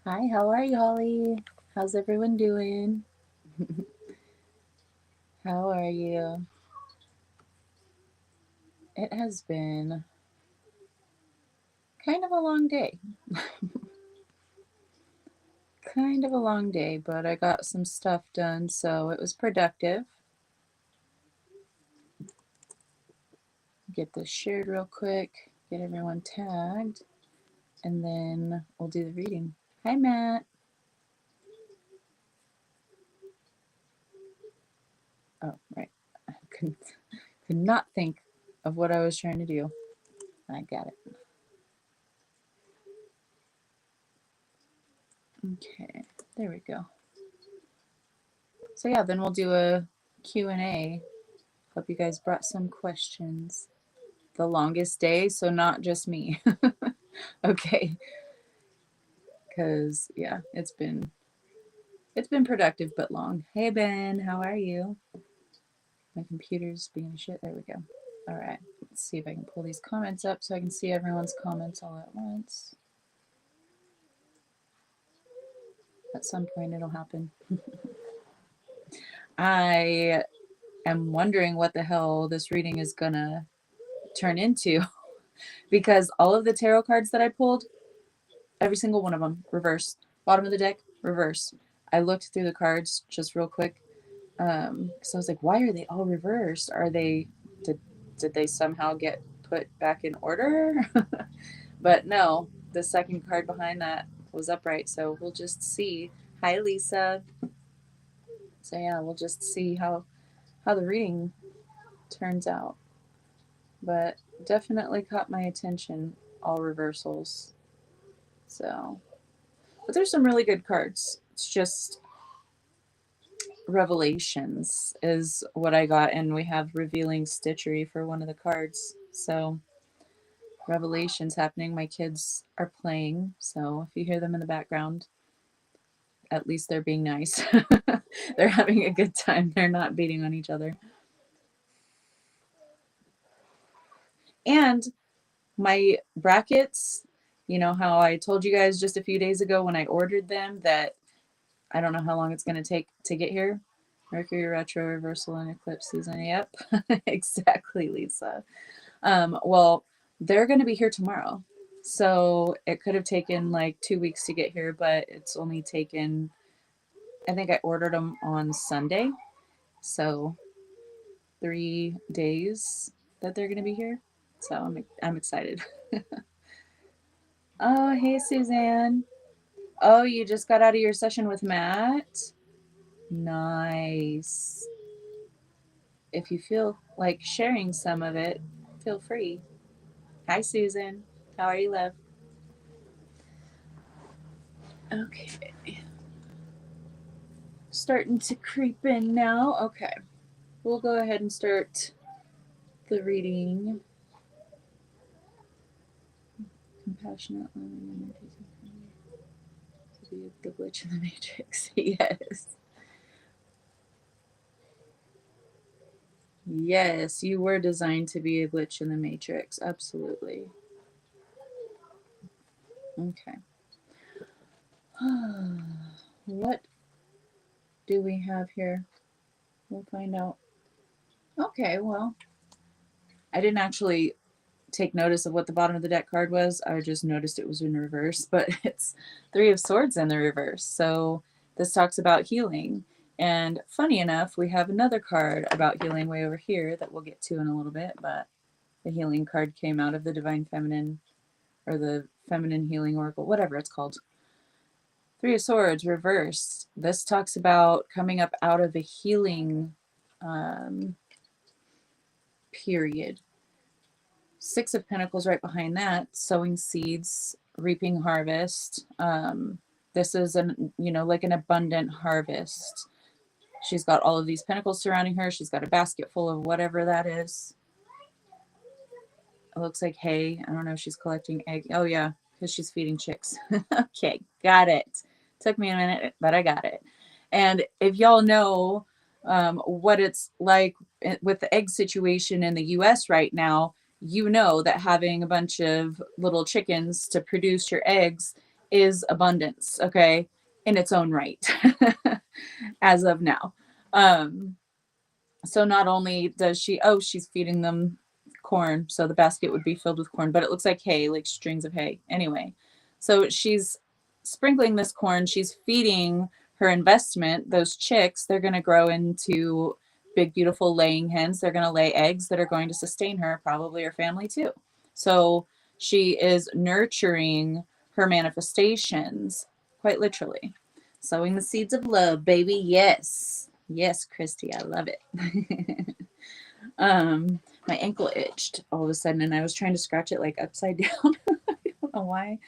Hi, how are you, Holly? How's everyone doing? How are you? It has been kind of a long day. Kind of a long day, but I got some stuff done, so it was productive. Get this shared real quick, get everyone tagged, and then we'll do the reading. Hi, Matt. Oh, right. I could not think of what I was trying to do. I got it. Okay, there we go. So yeah, then we'll do a Q&A. Hope you guys brought some questions. The longest day, so not just me. Okay, because yeah, it's been productive but long. Hey Ben, how are you? My computer's being shit. There we go. All right, let's see if I can pull these comments up so I can see everyone's comments all at once. At some point, it'll happen. I am wondering what the hell this reading is gonna turn into because all of the tarot cards that I pulled, every single one of them, reverse. Bottom of the deck, reverse. I looked through the cards just real quick. So I was like, why are they all reversed? Are they did they somehow get put back in order? But no, the second card behind that was upright. So we'll just see. Hi, Lisa. So yeah, we'll just see how the reading turns out. But definitely caught my attention. All reversals. So, but there's some really good cards. It's just Revelations is what I got, and we have revealing stitchery for one of the cards. So Revelations happening. My kids are playing, so if you hear them in the background, at least they're being nice. They're having a good time. They're not beating on each other. And my brackets, you know how I told you guys just a few days ago when I ordered them that I don't know how long it's going to take to get here. Mercury retro reversal and eclipse season. Yep, exactly, Lisa. Well, they're going to be here tomorrow. So it could have taken like 2 weeks to get here, but it's only taken, I think I ordered them on Sunday. So 3 days that they're going to be here. So I'm excited. Oh, hey, Suzanne. Oh, you just got out of your session with Matt? Nice. If you feel like sharing some of it, feel free. Hi, Susan. How are you, love? Okay. Starting to creep in now. Okay. We'll go ahead and start the reading. Compassionate, loving, to be the glitch in the matrix. Yes. Yes, you were designed to be a glitch in the matrix. Absolutely. Okay. What do we have here? We'll find out. Okay, well, I didn't actually take notice of what the bottom of the deck card was. I just noticed it was in reverse, but it's Three of Swords in the reverse. So this talks about healing. And funny enough, we have another card about healing way over here that we'll get to in a little bit, but the healing card came out of the Divine Feminine or the Feminine Healing Oracle, whatever it's called. Three of Swords reversed. This talks about coming up out of a healing period. Six of Pentacles right behind that, sowing seeds, reaping harvest. This is like an abundant harvest. She's got all of these pentacles surrounding her. She's got a basket full of whatever that is. It looks like hay. I don't know if she's collecting egg. Oh yeah, because she's feeding chicks. Okay, got it. Took me a minute, but I got it. And if y'all know what it's like with the egg situation in the US right now, you know that having a bunch of little chickens to produce your eggs is abundance, okay, in its own right, as of now. Um, so not only does she, oh, she's feeding them corn, so the basket would be filled with corn, but it looks like hay, like strings of hay. Anyway, so she's sprinkling this corn, she's feeding her investment, those chicks, they're going to grow into big, beautiful laying hens. They're going to lay eggs that are going to sustain her, probably her family too. So she is nurturing her manifestations, quite literally. Sowing the seeds of love, baby. Yes. Yes, Christy, I love it. My ankle itched all of a sudden and I was trying to scratch it like upside down. I don't know why.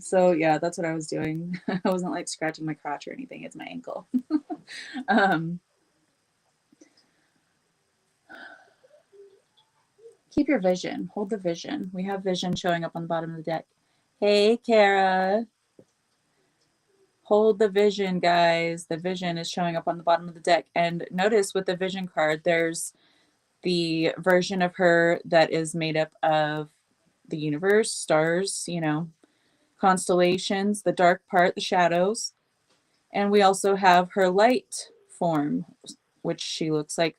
So yeah, that's what I was doing. I wasn't like scratching my crotch or anything. It's my ankle. Keep your vision. Hold the vision. We have vision showing up on the bottom of the deck. Hey, Kara. Hold the vision, guys. The vision is showing up on the bottom of the deck. And notice with the vision card, there's the version of her that is made up of the universe, stars, you know, constellations, the dark part, the shadows. And we also have her light form, which she looks like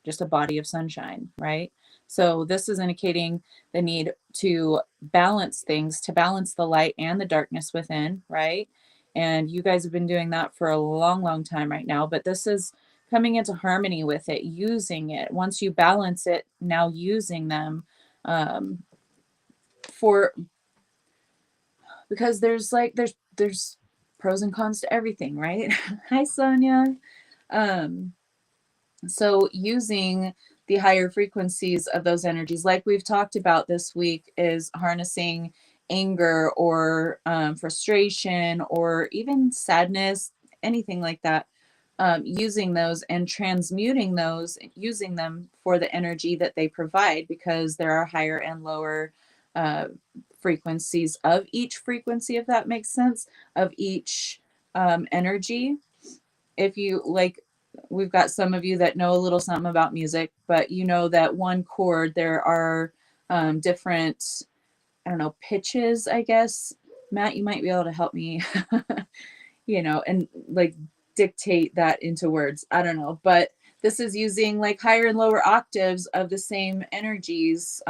just a body of sunshine, right? So this is indicating the need to balance things, to balance the light and the darkness within, right? And you guys have been doing that for a long, long time right now, but this is coming into harmony with it, using it. Once you balance it, now using them for, because there's like, there's pros and cons to everything, right? Hi, Sonia. So using the higher frequencies of those energies, like we've talked about this week, is harnessing anger or frustration or even sadness, anything like that, using those and transmuting those, using them for the energy that they provide, because there are higher and lower frequencies of each frequency, if that makes sense, of each energy. If you like, we've got some of you that know a little something about music, but you know that one chord, there are different, I don't know, pitches, I guess. Matt, you might be able to help me, you know, and like dictate that into words. I don't know, but this is using like higher and lower octaves of the same energies.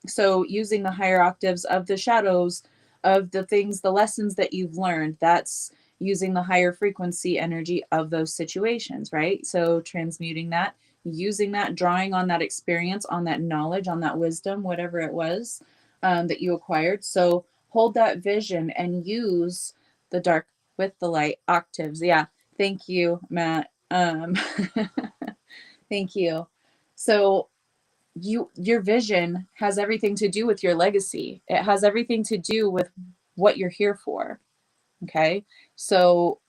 So using the higher octaves of the shadows of the things, the lessons that you've learned, that's using the higher frequency energy of those situations, right? So transmuting that, using that, drawing on that experience, on that knowledge, on that wisdom, whatever it was that you acquired. So hold that vision and use the dark with the light octaves. Yeah. Thank you, Matt. Thank you. So your vision has everything to do with your legacy. It has everything to do with what you're here for. Okay. So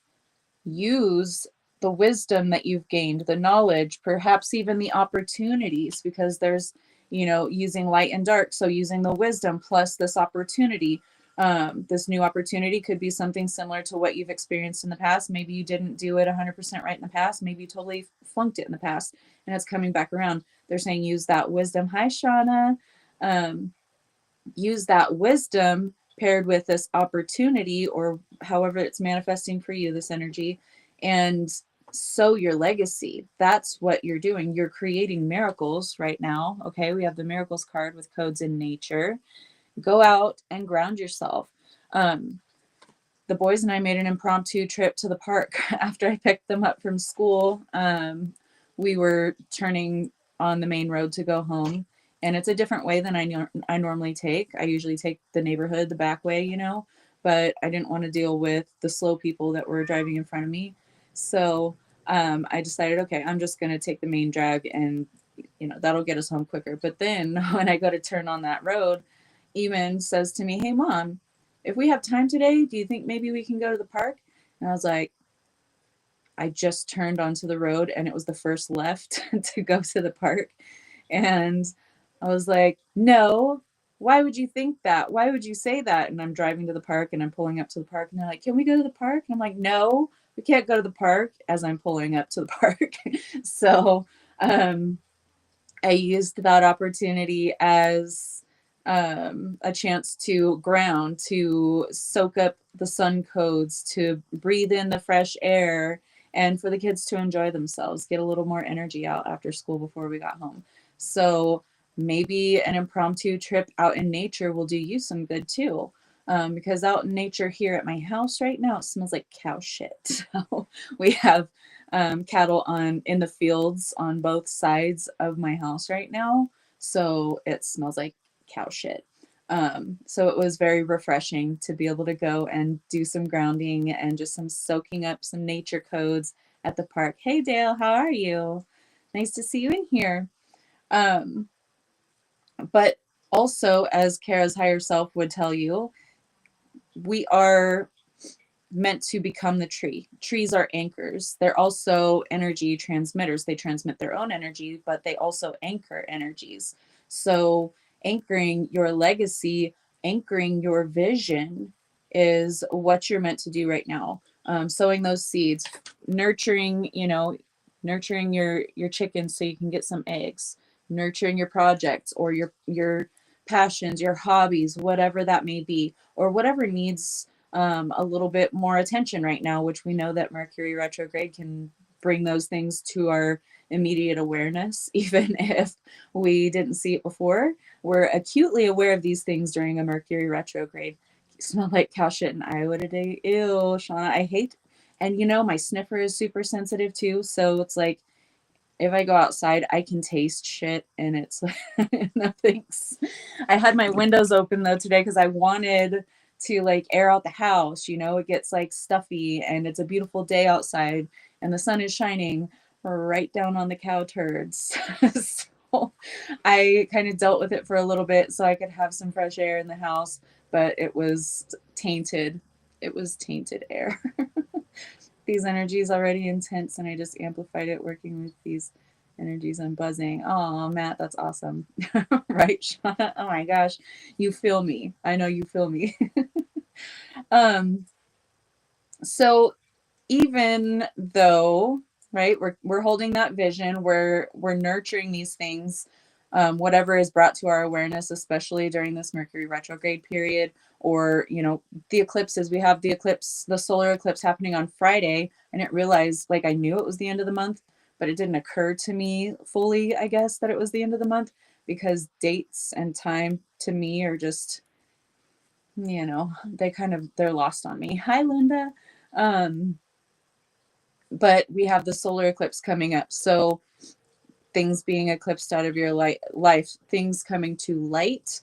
use the wisdom that you've gained, the knowledge, perhaps even the opportunities, because there's, you know, using light and dark. So using the wisdom plus this opportunity, this new opportunity could be something similar to what you've experienced in the past. Maybe you didn't do it 100% right in the past. Maybe you totally flunked it in the past and it's coming back around. They're saying use that wisdom. Hi, Shauna. Use that wisdom paired with this opportunity, or however it's manifesting for you, this energy, and sow your legacy. That's what you're doing. You're creating miracles right now. Okay, we have the miracles card with codes in nature. Go out and ground yourself. The boys and I made an impromptu trip to the park after I picked them up from school. We were turning on the main road to go home, and it's a different way than I normally take. I usually take the neighborhood, the back way, you know, but I didn't want to deal with the slow people that were driving in front of me. So I decided, okay, I'm just going to take the main drag, and, you know, that'll get us home quicker. But then when I go to turn on that road, Eamon says to me, hey, Mom, if we have time today, do you think maybe we can go to the park? And I was like, I just turned onto the road and it was the first left to go to the park. And I was like, no, why would you think that? Why would you say that? And I'm driving to the park and I'm pulling up to the park and they're like, can we go to the park? And I'm like, no, we can't go to the park, as I'm pulling up to the park. So I used that opportunity as a chance to ground, to soak up the sun codes, to breathe in the fresh air, and for the kids to enjoy themselves, get a little more energy out after school before we got home. So maybe an impromptu trip out in nature will do you some good too. Because out in nature here at my house right now, it smells like cow shit. So we have cattle on in the fields on both sides of my house right now. So it smells like cow shit. So it was very refreshing to be able to go and do some grounding and just some soaking up some nature codes at the park. Hey Dale, how are you? Nice to see you in here. Um, but also, as Kara's higher self would tell you, we are meant to become the tree. Trees are anchors. They're also energy transmitters. They transmit their own energy, but they also anchor energies. So anchoring your legacy, anchoring your vision is what you're meant to do right now. Sowing those seeds, nurturing, nurturing your chickens so you can get some eggs, nurturing your projects or your passions, your hobbies, whatever that may be, or whatever needs a little bit more attention right now, which we know that Mercury retrograde can bring those things to our immediate awareness, even if we didn't see it before. We're acutely aware of these things during a Mercury retrograde. You smell like cow shit in Iowa today. Ew, Shauna, I hate. And my sniffer is super sensitive too. So it's like, if I go outside, I can taste shit and it's no thanks. I had my windows open though today because I wanted to like air out the house. It gets like stuffy and it's a beautiful day outside and the sun is shining right down on the cow turds. So I kind of dealt with it for a little bit so I could have some fresh air in the house, but it was tainted. It was tainted air. These energies already intense and I just amplified it working with these energies. I'm buzzing. Oh, Matt, that's awesome. Right, Shauna? Oh my gosh. You feel me. I know you feel me. So even though, right, we're holding that vision, we're nurturing these things, whatever is brought to our awareness, especially during this Mercury retrograde period, or the eclipses. We have the solar eclipse happening on Friday. I didn't realize, like, I knew it was the end of the month, but it didn't occur to me fully, I guess, that it was the end of the month, because dates and time to me are just, they're lost on me. Hi, Linda. But we have the solar eclipse coming up. So things being eclipsed out of your life, things coming to light,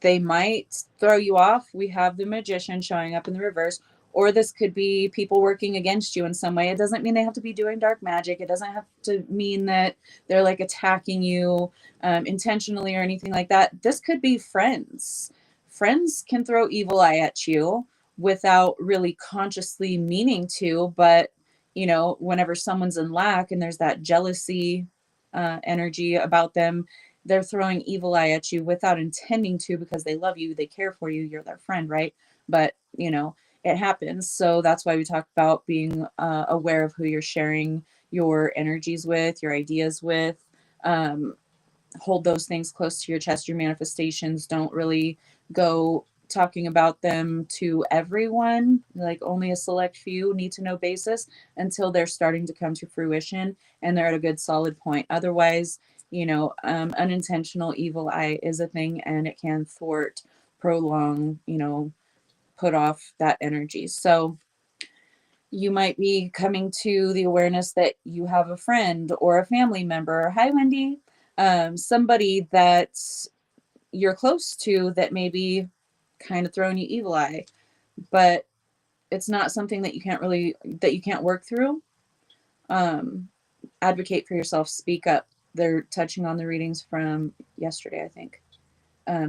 they might throw you off. We have the Magician showing up in the reverse, or this could be people working against you in some way. It doesn't mean they have to be doing dark magic. It doesn't have to mean that they're like attacking you intentionally or anything like that. This could be friends. Friends can throw evil eye at you without really consciously meaning to, but whenever someone's in lack and there's that jealousy energy about them, they're throwing evil eye at you without intending to, because they love you, they care for you, you're their friend, right? But it happens. So that's why we talk about being aware of who you're sharing your energies with, your ideas with. Hold those things close to your chest. Your manifestations, don't really go talking about them to everyone, like only a select few need to know basis until they're starting to come to fruition and they're at a good solid point. Otherwise, unintentional evil eye is a thing and it can thwart, prolong, put off that energy. So you might be coming to the awareness that you have a friend or a family member. Hi, Wendy. Somebody that you're close to that maybe kind of throwing you evil eye, but it's not something that you can't work through. Advocate for yourself, speak up. They're touching on the readings from yesterday, I think.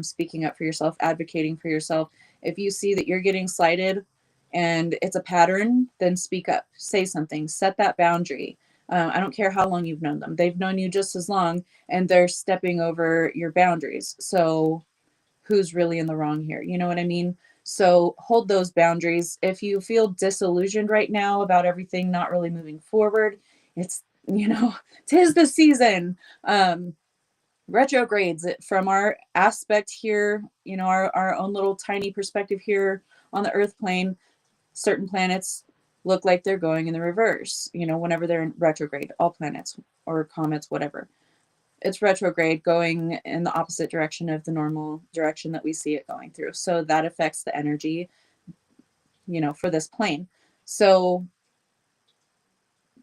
Speaking up for yourself, advocating for yourself. If you see that you're getting slighted and it's a pattern, then speak up, say something, set that boundary. I don't care how long you've known them. They've known you just as long and they're stepping over your boundaries. So who's really in the wrong here? You know what I mean? So hold those boundaries. If you feel disillusioned right now about everything not really moving forward, it's, 'tis the season. retrogrades from our aspect here, you know, our own little tiny perspective here on the earth plane. Certain planets look like they're going in the reverse, you know, whenever they're in retrograde. All planets or comets, whatever, it's retrograde, going in the opposite direction of the normal direction that we see it going through. So that affects the energy, you know, for this plane. So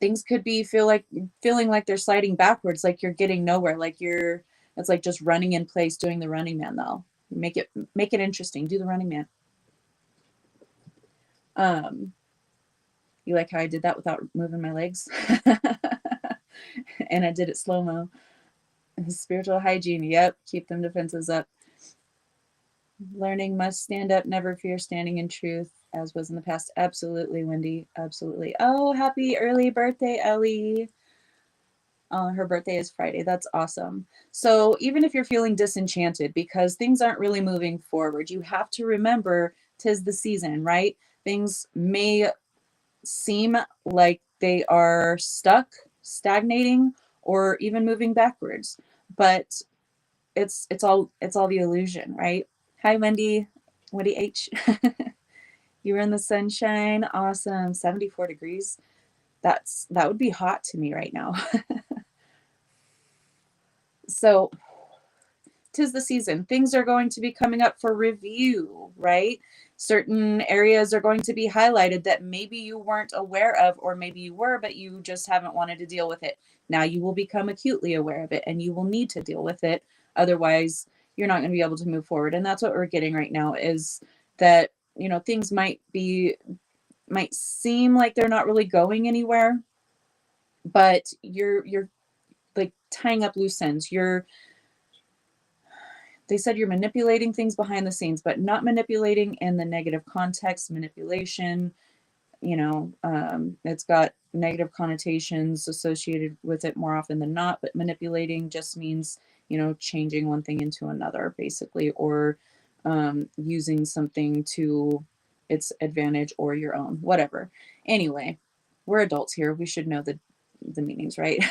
things could be feeling like they're sliding backwards, like you're getting nowhere, like you're, it's like just running in place, doing the Running Man. Though make it interesting, do the Running Man. You like how I did that without moving my legs? And I did it slow-mo. Spiritual hygiene, yep, keep them defenses up. Learning must stand up, never fear, standing in truth, as was in the past. Absolutely, Wendy, absolutely. Oh, happy early birthday, Ellie. Her birthday is Friday. That's awesome. So even if you're feeling disenchanted because things aren't really moving forward, you have to remember 'tis the season, right? Things may seem like they are stuck, stagnating, or even moving backwards, but it's all the illusion, right? Hi, Wendy. Wendy H. You were in the sunshine. Awesome. 74 degrees. That would be hot to me right now. So 'tis the season. Things are going to be coming up for review, right? Certain areas are going to be highlighted that maybe you weren't aware of, or maybe you were, but you just haven't wanted to deal with it. Now you will become acutely aware of it and you will need to deal with it. Otherwise, you're not going to be able to move forward. And that's what we're getting right now, is that, you know, things might seem like they're not really going anywhere, but you're like tying up loose ends. They said you're manipulating things behind the scenes, but not manipulating in the negative context. Manipulation, you know, it's got negative connotations associated with it more often than not, but manipulating just means, you know, changing one thing into another, basically, or using something to its advantage or your own, whatever. Anyway, we're adults here. We should know the meanings, right?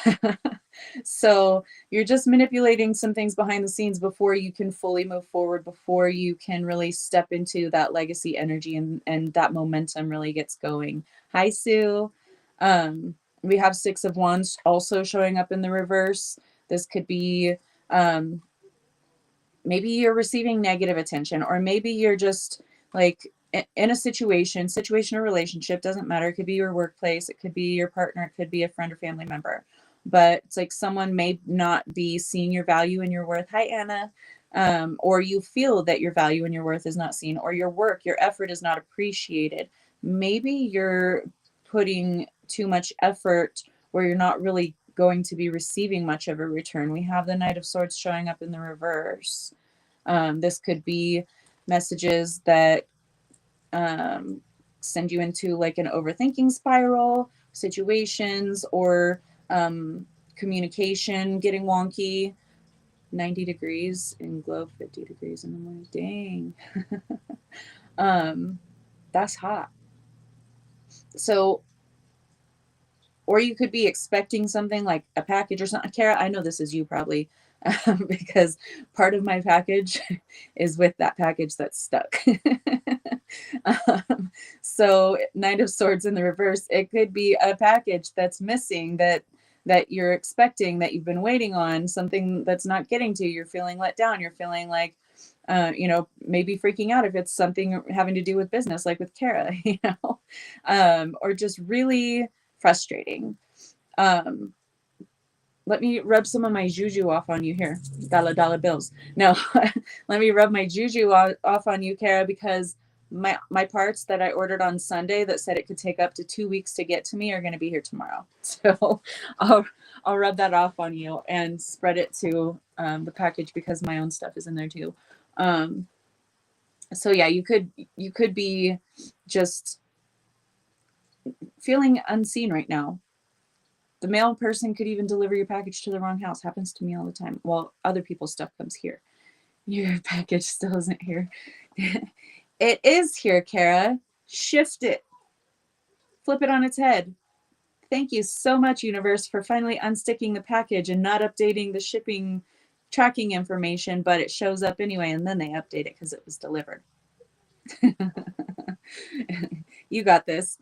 So you're just manipulating some things behind the scenes before you can fully move forward, before you can really step into that legacy energy, and that momentum really gets going. Hi, Sue. We have Six of Wands also showing up in the reverse. This could be maybe you're receiving negative attention, or maybe you're just like in a situation or relationship, doesn't matter. It could be your workplace, it could be your partner, it could be a friend or family member, but it's like someone may not be seeing your value and your worth. Hi, Anna. Or you feel that your value and your worth is not seen, or your work, your effort is not appreciated. Maybe you're putting too much effort where you're not really going to be receiving much of a return. We have the Knight of Swords showing up in the reverse. This could be messages that send you into like an overthinking spiral, situations, or communication getting wonky. 90 degrees in globe, 50 degrees in the morning. Dang. That's hot. So, or you could be expecting something like a package or something. Kara, I know this is you probably, because part of my package is with that package that's stuck. So Knight of Swords in the reverse, it could be a package that's missing, that you're expecting, that you've been waiting on, something that's not getting to you. You're feeling let down. You're feeling like, you know, maybe freaking out if it's something having to do with business, like with Kara, you know, or just really frustrating. Let me rub some of my juju off on you here. Dollar bills. No, let me rub my juju off on you, Kara, because my parts that I ordered on Sunday that said it could take up to 2 weeks to get to me are going to be here tomorrow. So I'll rub that off on you and spread it to the package, because my own stuff is in there too. So yeah, you could be just feeling unseen right now. The mail person could even deliver your package to the wrong house. Happens to me all the time. Well, other people's stuff comes here. Your package still isn't here. It is here, Kara. Shift it. Flip it on its head. Thank you so much, universe, for finally unsticking the package and not updating the shipping tracking information, but it shows up anyway, and then they update it because it was delivered. You got this.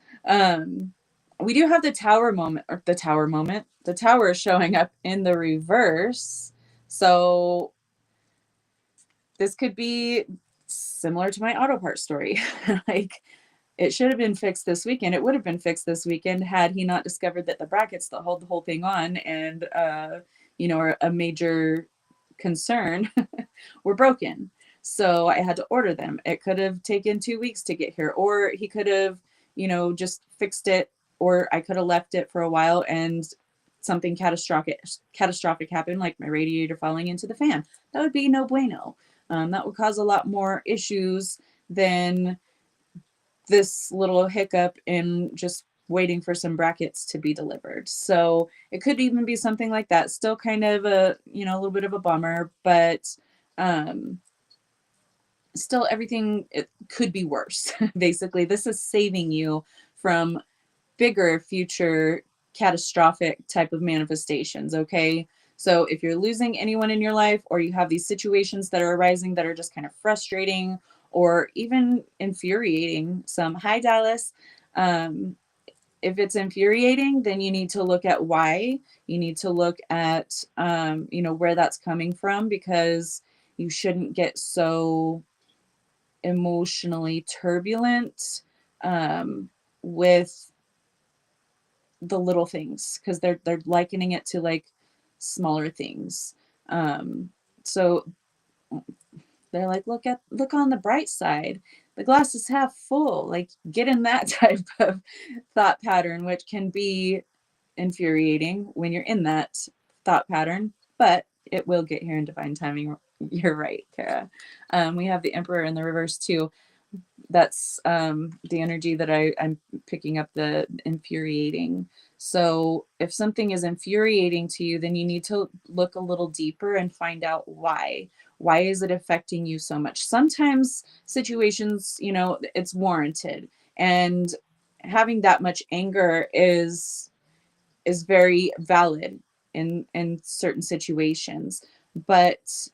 We do have the tower moment, or the tower moment. The tower is showing up in the reverse. So this could be similar to my auto part story. Like, it should have been fixed this weekend. It would have been fixed this weekend had he not discovered that the brackets that hold the whole thing on and, are a major concern were broken. So I had to order them. It could have taken 2 weeks to get here, or he could have, just fixed it, or I could have left it for a while and something catastrophic happened, like my radiator falling into the fan. That would be no bueno. That would cause a lot more issues than this little hiccup in just waiting for some brackets to be delivered. So it could even be something like that. Still kind of a little bit of a bummer, but still everything, it could be worse. Basically, this is saving you from bigger future catastrophic type of manifestations. Okay. So if you're losing anyone in your life, or you have these situations that are arising that are just kind of frustrating or even infuriating, hi Dallas. If it's infuriating, then you need to look at why. You need to look at where that's coming from, because you shouldn't get so emotionally turbulent with the little things, because they're likening it to like smaller things. So they're like, look on the bright side. The glass is half full. Like, get in that type of thought pattern, which can be infuriating when you're in that thought pattern, but it will get here in divine timing. You're right, Kara. We have the Emperor in the reverse too. That's the energy that I'm picking up, the infuriating. So if something is infuriating to you, then you need to look a little deeper and find out why. Why is it affecting you so much? Sometimes situations, it's warranted. And having that much anger is very valid in certain situations. But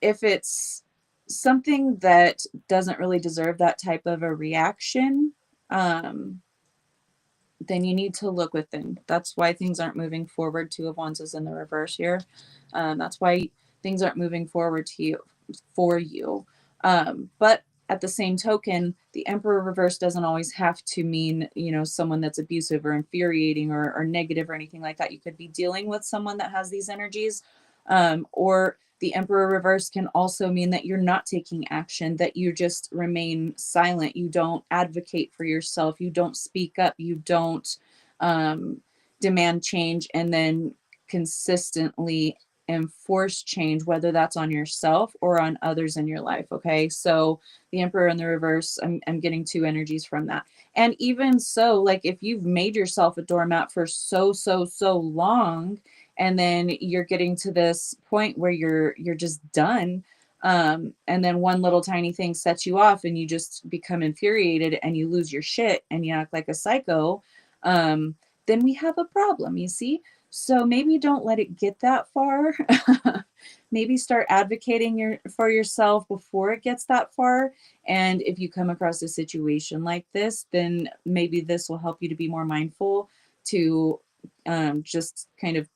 if it's something that doesn't really deserve that type of a reaction, then you need to look within. That's why things aren't moving forward. Two of Wands is in the reverse here. That's why things aren't moving forward for you. But at the same token, the Emperor reverse doesn't always have to mean, someone that's abusive or infuriating or negative or anything like that. You could be dealing with someone that has these energies, or the Emperor reverse can also mean that you're not taking action, that you just remain silent. You don't advocate for yourself. You don't speak up. You don't demand change and then consistently enforce change, whether that's on yourself or on others in your life. Okay. So the Emperor in the reverse, I'm getting two energies from that. And even so, like, if you've made yourself a doormat for so long, and then you're getting to this point where you're just done, and then one little tiny thing sets you off and you just become infuriated and you lose your shit and you act like a psycho, then we have a problem, you see. So maybe don't let it get that far. Maybe start advocating for yourself before it gets that far. And if you come across a situation like this, then maybe this will help you to be more mindful, to just kind of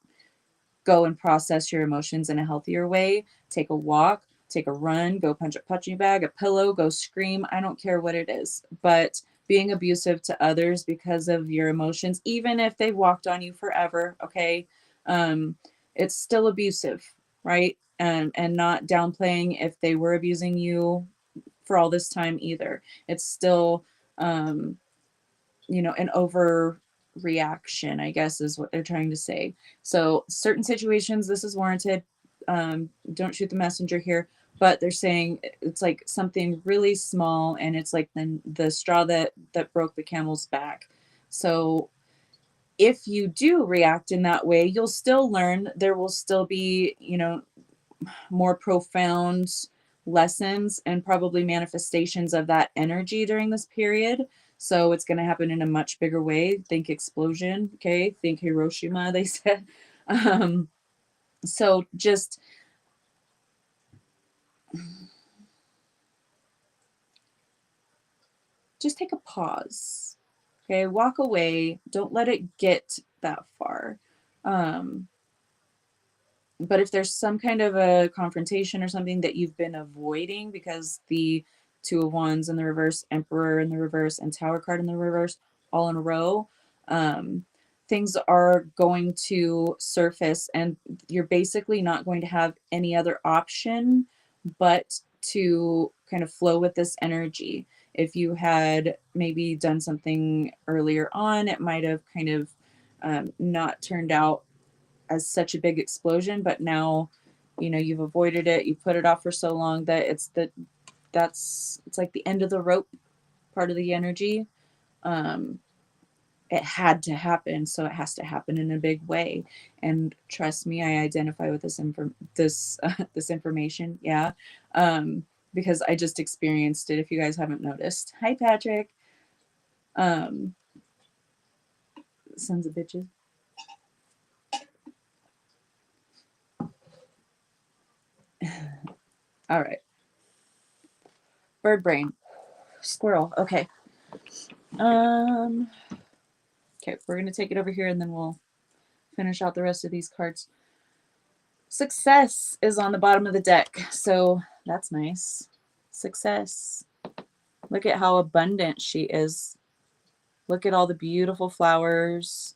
go and process your emotions in a healthier way. Take a walk, take a run, go punch a punching bag, a pillow, go scream. I don't care what it is. But being abusive to others because of your emotions, even if they've walked on you forever, okay, it's still abusive, right? And not downplaying if they were abusing you for all this time either. It's still, an overreaction, I guess, is what they're trying to say. So certain situations, this is warranted. Don't shoot the messenger here, but they're saying it's like something really small, and it's like the straw that broke the camel's back. So if you do react in that way, you'll still learn. There will still be, more profound lessons and probably manifestations of that energy during this period. So it's going to happen in a much bigger way. Think explosion. Okay. Think Hiroshima, they said. So just take a pause. Okay, walk away. Don't let it get that far. But if there's some kind of a confrontation or something that you've been avoiding, because the Two of Wands in the reverse, Emperor in the reverse, and Tower card in the reverse, all in a row, things are going to surface, and you're basically not going to have any other option but to kind of flow with this energy. If you had maybe done something earlier on, it might have kind of not turned out as such a big explosion, but now, you know, you've avoided it, you put it off for so long that it's like the end of the rope part of the energy. It had to happen, so it has to happen in a big way. And trust me, I identify with this information, yeah, because I just experienced it. If you guys haven't noticed, hi Patrick, sons of bitches. All right, bird brain, squirrel. Okay. Okay, we're gonna take it over here and then we'll finish out the rest of these cards. Success is on the bottom of the deck, so that's nice. Success. Look at how abundant she is. Look at all the beautiful flowers.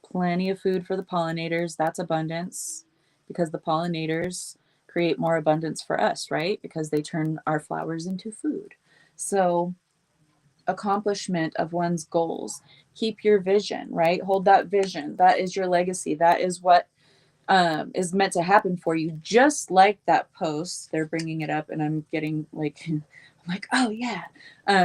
Plenty of food for the pollinators. That's abundance, because the pollinators create more abundance for us, right? Because they turn our flowers into food. So accomplishment of one's goals. Keep your vision, right? Hold that vision. That is your legacy. That is what is meant to happen for you. Just like that post, they're bringing it up, and I'm getting like, I'm like, oh yeah.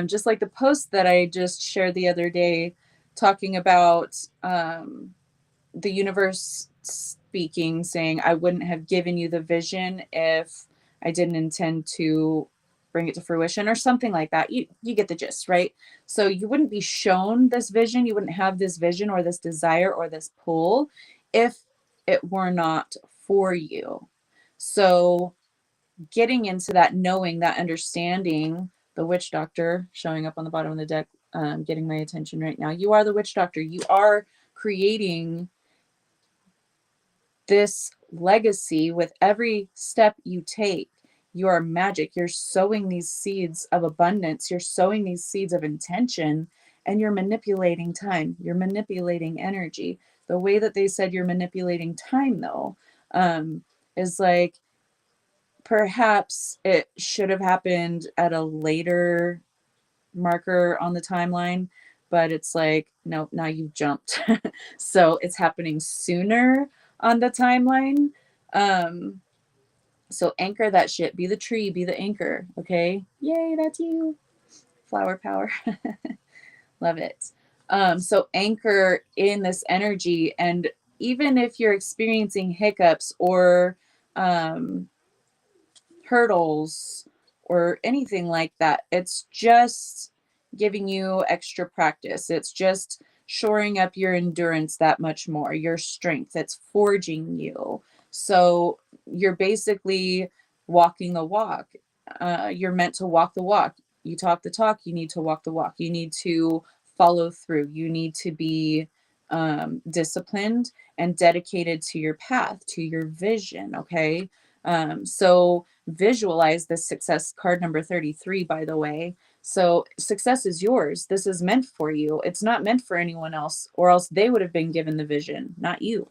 Just like the post that I just shared the other day, talking about the universe speaking, saying, I wouldn't have given you the vision if I didn't intend to bring it to fruition, or something like that. You get the gist, right? So you wouldn't be shown this vision, you wouldn't have this vision or this desire or this pull if it were not for you. So getting into that, knowing, that understanding, the witch doctor showing up on the bottom of the deck, getting my attention right now. You are the witch doctor. You are creating this legacy with every step you take. You are magic. You're sowing these seeds of abundance. You're sowing these seeds of intention, and you're manipulating time. You're manipulating energy. The way that they said you're manipulating time, though, is like, perhaps it should have happened at a later marker on the timeline, but it's like, no, now you've jumped. So it's happening sooner on the timeline. So anchor that shit. Be the tree, be the anchor. Okay. Yay, that's you. Flower power. Love it. So anchor in this energy. And even if you're experiencing hiccups or hurdles or anything like that, it's just giving you extra practice. It's just shoring up your endurance that much more, your strength. It's forging you. So you're basically walking the walk. You're meant to walk the walk. You talk the talk, you need to walk the walk. You need to follow through. You need to be disciplined and dedicated to your path, to your vision. Okay. So visualize this success, card number 33, by the way. So success is yours. This is meant for you. It's not meant for anyone else, or else they would have been given the vision, not you.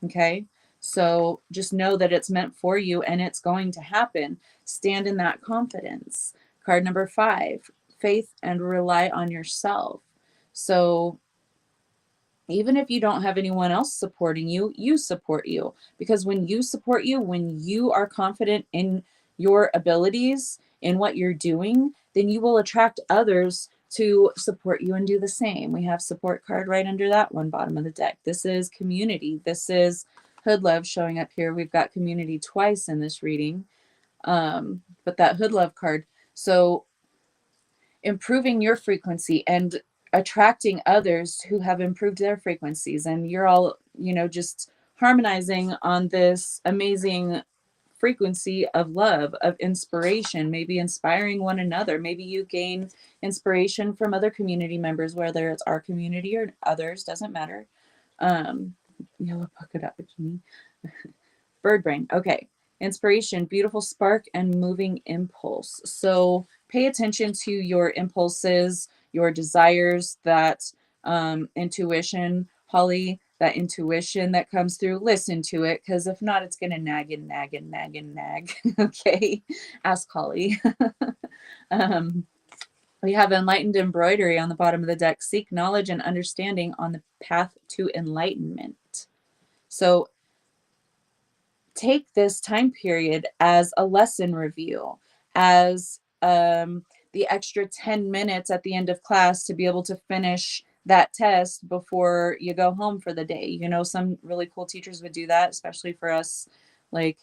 Okay. So just know that it's meant for you and it's going to happen. Stand in that confidence. Card number 5, faith and rely on yourself. So even if you don't have anyone else supporting you, you support you. Because when you support you, when you are confident in your abilities, in what you're doing, then you will attract others to support you and do the same. We have support card right under that one, bottom of the deck. This is community. This is Hood Love showing up here. We've got community twice in this reading, but that Hood Love card. So improving your frequency and attracting others who have improved their frequencies, and you're all just harmonizing on this amazing frequency of love, of inspiration, maybe inspiring one another. Maybe you gain inspiration from other community members, whether it's our community or others, doesn't matter. Yellow polka dot bikini. Bird brain. Okay. Inspiration, beautiful spark, and moving impulse. So pay attention to your impulses, your desires, that intuition, Holly, that intuition that comes through. Listen to it, because if not, it's going to nag and nag and nag and nag. Okay. Ask Holly. We have enlightened embroidery on the bottom of the deck. Seek knowledge and understanding on the path to enlightenment. So take this time period as a lesson review, as the extra 10 minutes at the end of class to be able to finish that test before you go home for the day. Some really cool teachers would do that, especially for us, like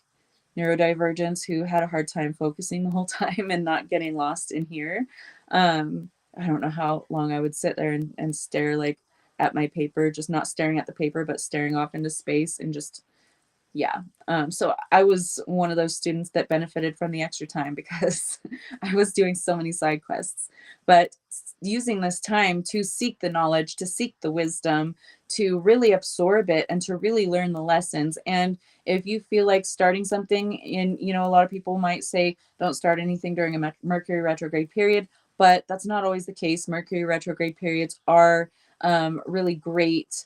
neurodivergents who had a hard time focusing the whole time and not getting lost in here. I don't know how long I would sit there and stare like at my paper, just not staring at the paper, but staring off into space and just, yeah. So I was one of those students that benefited from the extra time because I was doing so many side quests. But using this time to seek the knowledge, to seek the wisdom, to really absorb it and to really learn the lessons. And if you feel like starting something in, a lot of people might say, don't start anything during a Mercury retrograde period, but that's not always the case. Mercury retrograde periods are really great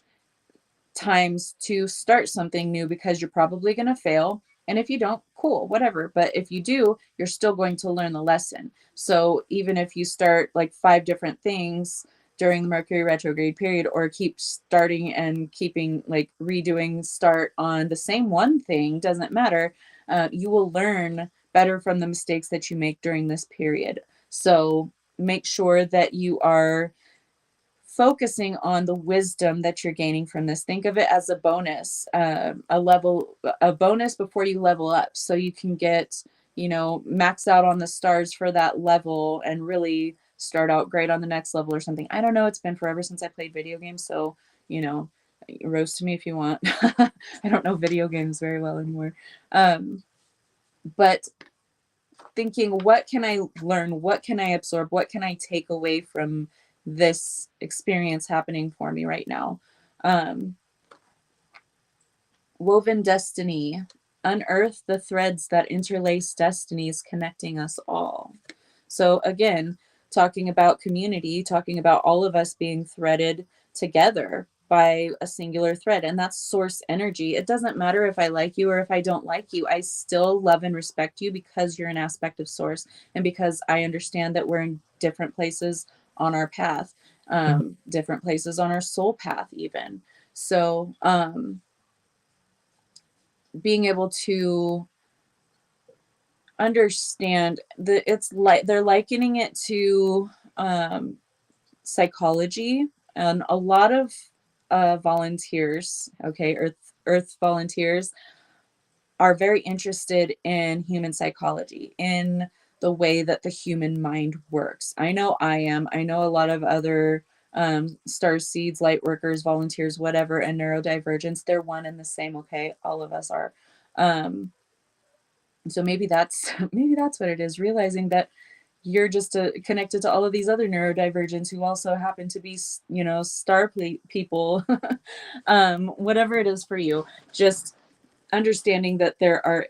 times to start something new because you're probably going to fail. And if you don't, cool, whatever. But if you do, you're still going to learn the lesson. So even if you start like 5 different things during the Mercury retrograde period, or keep starting and keeping like redoing start on the same one thing, doesn't matter. You will learn better from the mistakes that you make during this period. So make sure that you are focusing on the wisdom that you're gaining from this. Think of it as a bonus, a bonus before you level up, so you can get, max out on the stars for that level and really start out great on the next level or something. I don't know. It's been forever since I played video games, so roast me if you want. I don't know video games very well anymore, but thinking, what can I learn? What can I absorb? What can I take away from this experience happening for me right now? Woven destiny. Unearth the threads that interlace destinies connecting us all. So again, talking about community, talking about all of us being threaded together by a singular thread, and that's source energy. It doesn't matter if I like you or if I don't like you. I still love and respect you because you're an aspect of source, and because I understand that we're in different places on our path, different places on our soul path even. So being able to understand that it's like they're likening it to psychology, and a lot of volunteers, okay, earth volunteers, are very interested in human psychology, in the way that the human mind works. I know I am. I know a lot of other star seeds, light workers, volunteers, whatever, and neurodivergence, they're one and the same. Okay, all of us are. So maybe that's what it is, realizing that you're just connected to all of these other neurodivergents who also happen to be, star people, whatever it is for you, just understanding that there are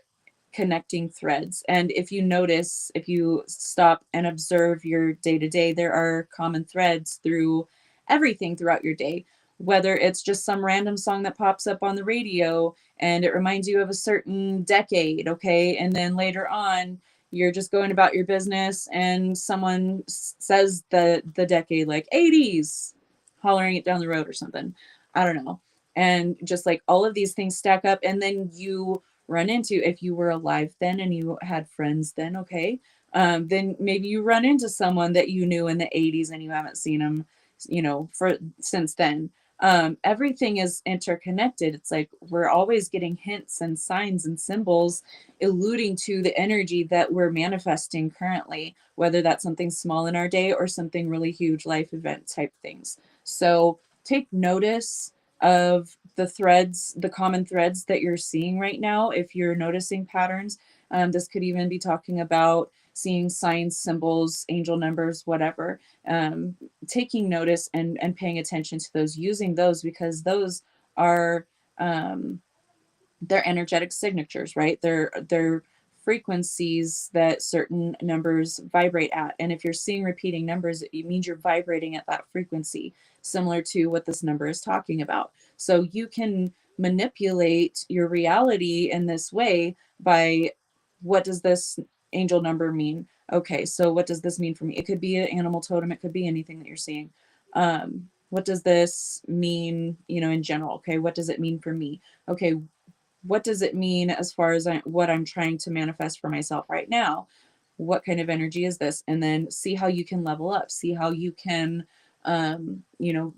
connecting threads. And if you stop and observe your day to day, there are common threads through everything throughout your day, whether it's just some random song that pops up on the radio and it reminds you of a certain decade. Okay. And then later on, you're just going about your business and someone says the decade, like 80s, hollering it down the road or something. I don't know. And just like all of these things stack up, and then you run into, if you were alive then and you had friends then, okay, then maybe you run into someone that you knew in the 80s and you haven't seen them, for since then. Everything is interconnected. It's like we're always getting hints and signs and symbols alluding to the energy that we're manifesting currently, whether that's something small in our day or something really huge, life event type things. So take notice, of the threads, the common threads that you're seeing right now. If you're noticing patterns, this could even be talking about seeing signs, symbols, angel numbers, whatever. Taking notice and paying attention to those, using those, because those are they're energetic signatures, right? They're frequencies that certain numbers vibrate at. And if you're seeing repeating numbers, it means you're vibrating at that frequency, similar to what this number is talking about. So you can manipulate your reality in this way by, what does this angel number mean? Okay, so what does this mean for me? It could be an animal totem, it could be anything that you're seeing. What does this mean, in general? Okay, what does it mean for me? Okay, what does it mean as far as what I'm trying to manifest for myself right now? What kind of energy is this? And then see how you can level up, see how you can,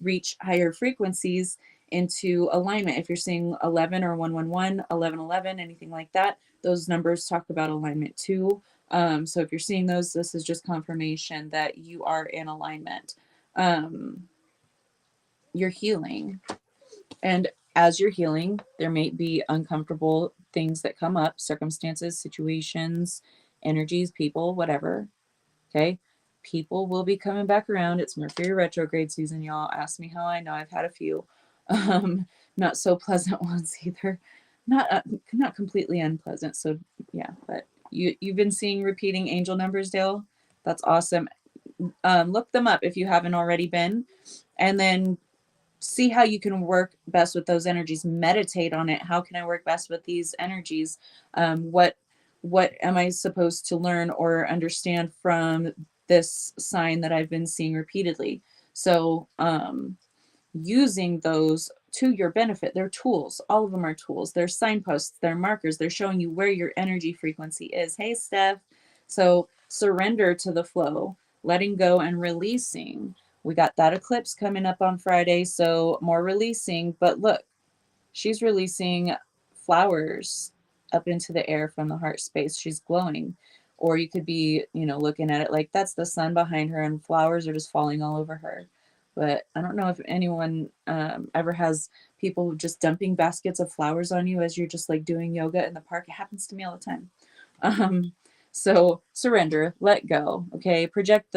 reach higher frequencies into alignment. If you're seeing 11 or 111, 1111, anything like that, those numbers talk about alignment too. So if you're seeing those, this is just confirmation that you are in alignment. You're healing. And as you're healing, there may be uncomfortable things that come up, circumstances, situations, energies, people, whatever. Okay. People will be coming back around. It's Mercury retrograde season, y'all. Ask me how I know. I've had a few. Not so pleasant ones either. Not completely unpleasant. So yeah, but you've been seeing repeating angel numbers, Dale. That's awesome. Look them up if you haven't already been. And then see how you can work best with those energies. Meditate on it. How can I work best with these energies? What am I supposed to learn or understand from this sign that I've been seeing repeatedly? So using those to your benefit. They're tools. All of them are tools. They're signposts. They're markers. They're showing you where your energy frequency is. Hey, Steph. So surrender to the flow, letting go and releasing. We got that eclipse coming up on Friday, so more releasing. But look, she's releasing flowers up into the air from the heart space. She's glowing. Or you could be, looking at it like that's the sun behind her and flowers are just falling all over her. But I don't know if anyone ever has people just dumping baskets of flowers on you as you're just like doing yoga in the park. It happens to me all the time. So surrender, let go. Okay. Project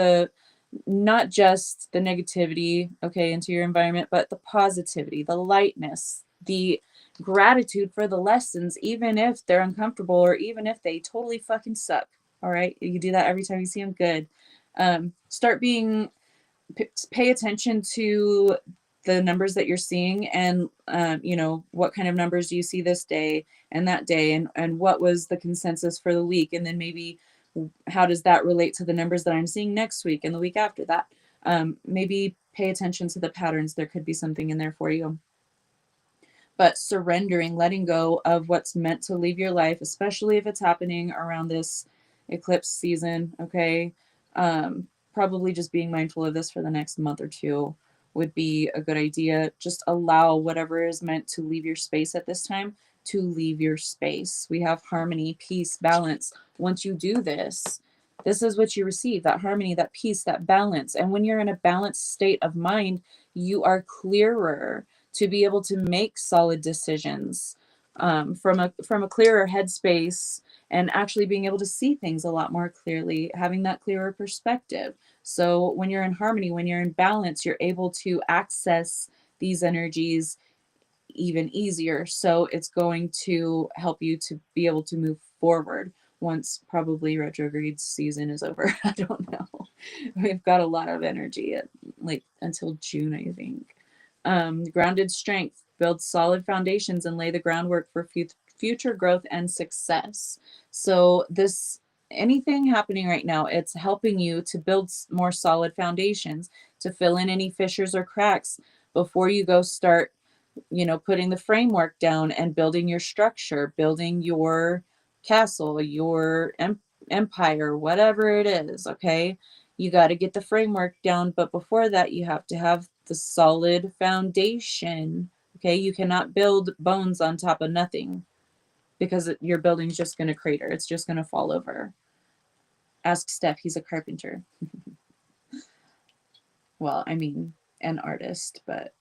not just the negativity, okay, into your environment, but the positivity, the lightness, the gratitude for the lessons, even if they're uncomfortable or even if they totally fucking suck. All right. You do that every time you see them. Good. Start being, pay attention to the numbers that you're seeing and, what kind of numbers do you see this day and that day, and what was the consensus for the week? And then maybe how does that relate to the numbers that I'm seeing next week and the week after that? Maybe pay attention to the patterns. There could be something in there for you. But surrendering, letting go of what's meant to leave your life, especially if it's happening around this eclipse season, okay? Probably just being mindful of this for the next month or two would be a good idea. Just allow whatever is meant to leave your space at this time to leave your space. We have harmony, peace, balance. Once you do this, this is what you receive, that harmony, that peace, that balance. And when you're in a balanced state of mind, you are clearer to be able to make solid decisions from a clearer headspace, and actually being able to see things a lot more clearly, having that clearer perspective. So when you're in harmony, when you're in balance, you're able to access these energies even easier. So it's going to help you to be able to move forward once probably retrograde season is over. I don't know. We've got a lot of energy like until June, I think. Grounded strength, build solid foundations and lay the groundwork for future growth and success. So anything happening right now, it's helping you to build more solid foundations, to fill in any fissures or cracks before you go start, putting the framework down and building your structure, building your castle, your empire, whatever it is. Okay. You got to get the framework down. But before that, you have to have the solid foundation. Okay. You cannot build bones on top of nothing, because your building's just going to crater. It's just going to fall over. Ask Steph. He's a carpenter. Well, I mean, an artist, but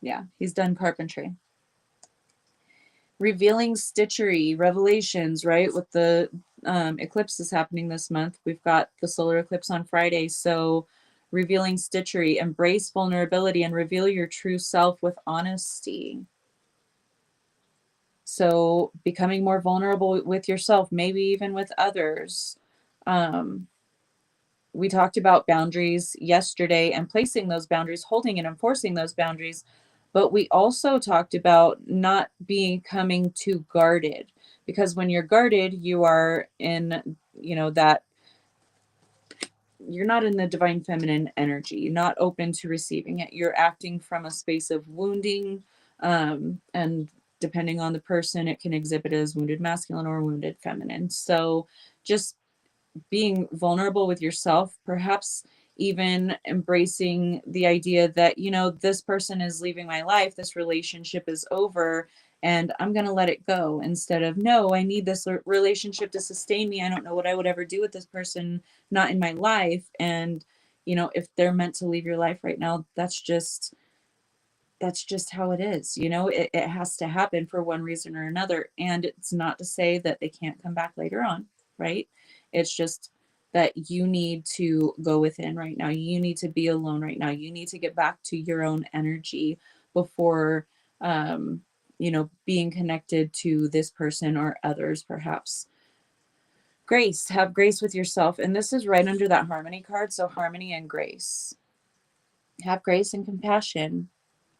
Yeah, he's done carpentry. Revealing stitchery, revelations, right? With the eclipses happening this month. We've got the solar eclipse on Friday. So revealing stitchery, embrace vulnerability and reveal your true self with honesty. So becoming more vulnerable with yourself, maybe even with others. We talked about boundaries yesterday and placing those boundaries, holding and enforcing those boundaries. But we also talked about not becoming too guarded, because when you're guarded, you are in, that you're not in the divine feminine energy. You're not open to receiving it. You're acting from a space of wounding. And depending on the person, it can exhibit as wounded masculine or wounded feminine. So just being vulnerable with yourself, perhaps even embracing the idea that, this person is leaving my life, this relationship is over, and I'm going to let it go, instead of, no, I need this relationship to sustain me. I don't know what I would ever do with this person not in my life. And, if they're meant to leave your life right now, that's just how it is. It has to happen for one reason or another. And it's not to say that they can't come back later on, right? It's just that you need to go within right now. You need to be alone right now. You need to get back to your own energy before, being connected to this person or others, perhaps. Grace, have grace with yourself. And this is right under that harmony card. So harmony and grace. Have grace and compassion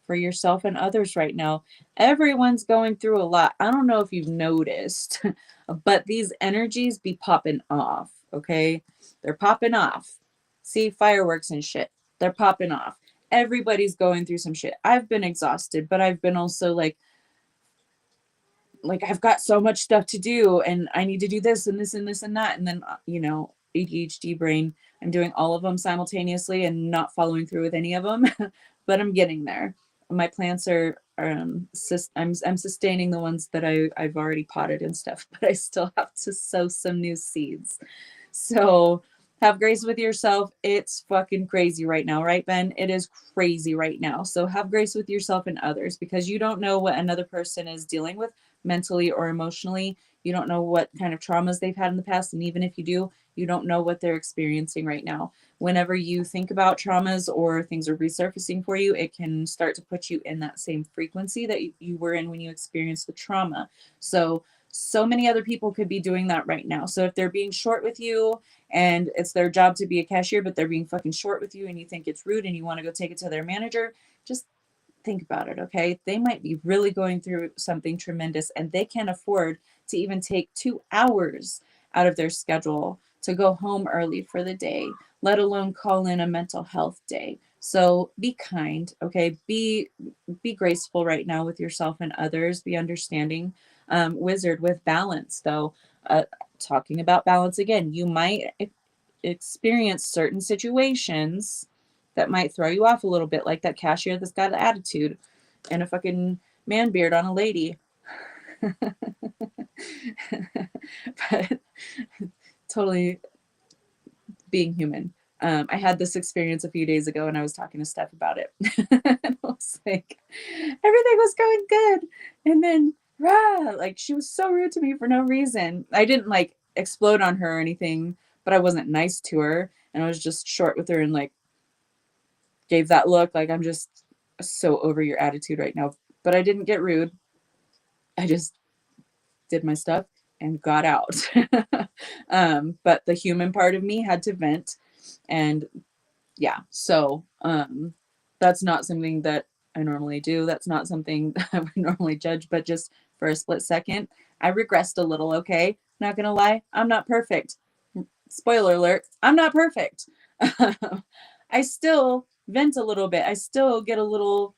for yourself and others right now. Everyone's going through a lot. I don't know if you've noticed, but these energies be popping off, okay? They're popping off. See, fireworks and shit. They're popping off. Everybody's going through some shit. I've been exhausted, but I've been also like I've got so much stuff to do and I need to do this and this and this and that. And then, ADHD brain, I'm doing all of them simultaneously and not following through with any of them, but I'm getting there. My plants are, I'm sustaining the ones that I've already potted and stuff, but I still have to sow some new seeds. So have grace with yourself. It's fucking crazy right now, right, Ben? It is crazy right now. So have grace with yourself and others, because you don't know what another person is dealing with mentally or emotionally. You don't know what kind of traumas they've had in the past. And even if you do, you don't know what they're experiencing right now. Whenever you think about traumas or things are resurfacing for you, it can start to put you in that same frequency that you were in when you experienced the trauma. So many other people could be doing that right now. So if they're being short with you and it's their job to be a cashier, but they're being fucking short with you and you think it's rude and you want to go take it to their manager, just think about it, okay? They might be really going through something tremendous and they can't afford to even take 2 hours out of their schedule to go home early for the day, let alone call in a mental health day. So be kind, okay? Be graceful right now with yourself and others. Be understanding. Wizard, with balance, though, talking about balance again, you might experience certain situations that might throw you off a little bit, like that cashier that's got an attitude and a fucking man beard on a lady. But totally being human. I had this experience a few days ago and I was talking to Steph about it. And I was like, everything was going good. And then, she was so rude to me for no reason. I didn't explode on her or anything, but I wasn't nice to her. And I was just short with her and gave that look like, I'm just so over your attitude right now. But I didn't get rude. I just did my stuff and got out. But the human part of me had to vent. And yeah, so that's not something that I normally do. That's not something that I would normally judge, but just for a split second, I regressed a little, okay? Not gonna lie, I'm not perfect. Spoiler alert, I'm not perfect. I still vent a little bit. I still get a little,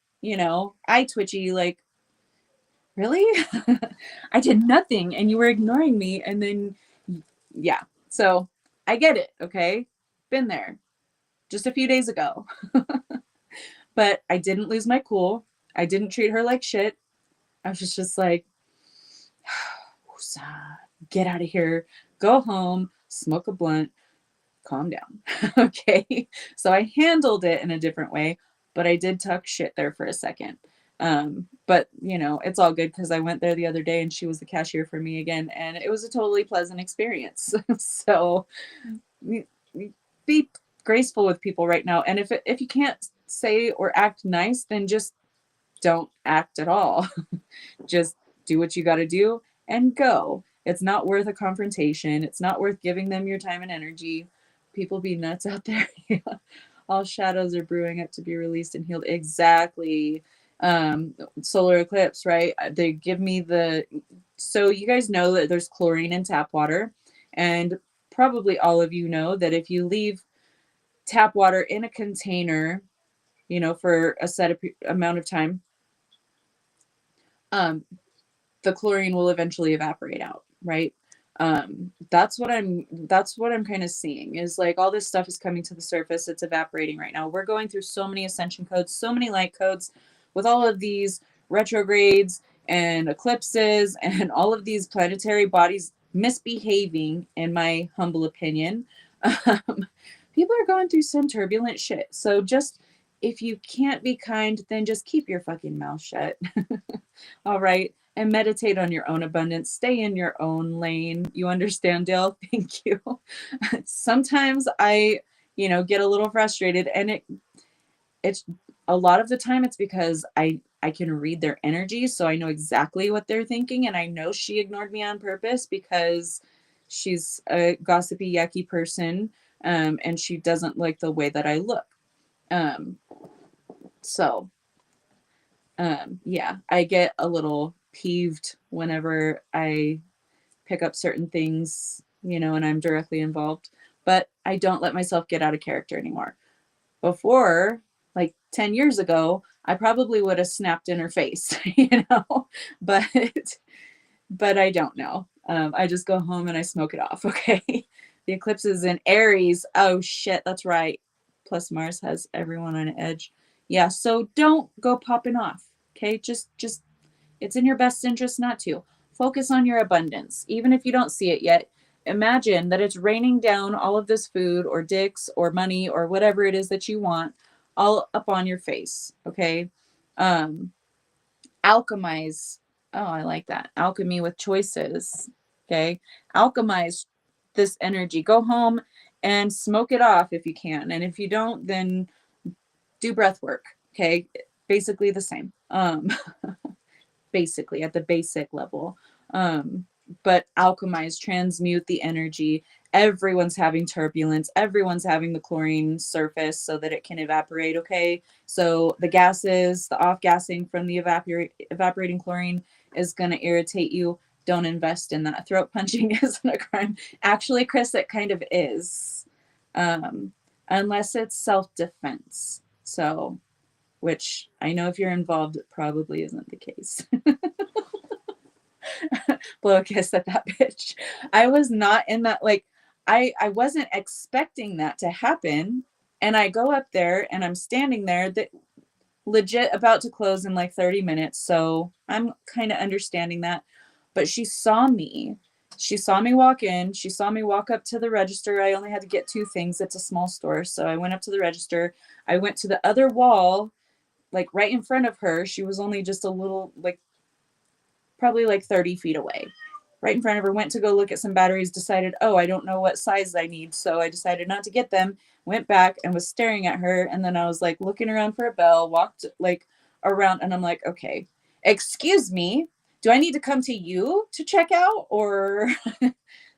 eye twitchy, like, really? I did nothing and you were ignoring me. And then, yeah. So I get it, okay? Been there just a few days ago. But I didn't lose my cool. I didn't treat her like shit. I was just like, get out of here, go home, smoke a blunt, calm down. Okay. So I handled it in a different way, but I did talk shit there for a second. But you know, it's all good because I went there the other day and she was the cashier for me again, and it was a totally pleasant experience. So be graceful with people right now. And if you can't say or act nice, then just don't act at all. Just do what you got to do and go. It's not worth a confrontation. It's not worth giving them your time and energy. People be nuts out there. All shadows are brewing up to be released and healed. Exactly. Solar eclipse, right? They give me the. So you guys know that there's chlorine in tap water, and probably all of you know that if you leave tap water in a container, you know, for a set amount of time, the chlorine will eventually evaporate out, right? That's what I'm kind of seeing, is like all this stuff is coming to the surface. It's evaporating right now. We're going through so many ascension codes, so many light codes with all of these retrogrades and eclipses and all of these planetary bodies misbehaving, in my humble opinion. People are going through some turbulent shit. So just, if you can't be kind, then just keep your fucking mouth shut. All right. And meditate on your own abundance. Stay in your own lane. You understand, Dale? Thank you. Sometimes I, get a little frustrated, and it's a lot of the time it's because I can read their energy, so I know exactly what they're thinking, and I know she ignored me on purpose because she's a gossipy, yucky person, and she doesn't like the way that I look. So yeah, I get a little peeved whenever I pick up certain things, and I'm directly involved, but I don't let myself get out of character anymore. Before, like 10 years ago, I probably would have snapped in her face, but I don't know. I just go home and I smoke it off. Okay. The eclipse is in Aries. Oh shit, that's right. Plus Mars has everyone on edge. Yeah, so don't go popping off. Okay, just it's in your best interest not to. Focus on your abundance, even if you don't see it yet. Imagine that it's raining down all of this food or dicks or money or whatever it is that you want all up on your face. Okay. Alchemize. Oh, I like that. Alchemy with choices. Okay. Alchemize this energy. Go home and smoke it off if you can. And if you don't, then do breath work. Okay. Basically the same. Basically at the basic level. But alchemize, transmute the energy. Everyone's having turbulence. Everyone's having the chlorine surface so that it can evaporate. Okay. So the gases, the off gassing from the evaporating chlorine is going to irritate you. Don't invest in that. Throat punching isn't a crime. Actually, Chris, it kind of is. Unless it's self-defense. So, which I know if you're involved, it probably isn't the case. Blow a kiss at that bitch. I was not in that, like, I wasn't expecting that to happen. And I go up there and I'm standing there, that legit about to close in like 30 minutes. So I'm kind of understanding that. But she saw me. She saw me walk in. She saw me walk up to the register. I only had to get 2 things. It's a small store. So I went up to the register. I went to the other wall, like right in front of her. She was only just a little, like, probably like 30 feet away. Right in front of her, went to go look at some batteries, decided, oh, I don't know what size I need. So I decided not to get them, went back and was staring at her. And then I was like looking around for a bell, walked like around, and I'm like, okay, excuse me, do I need to come to you to check out? Or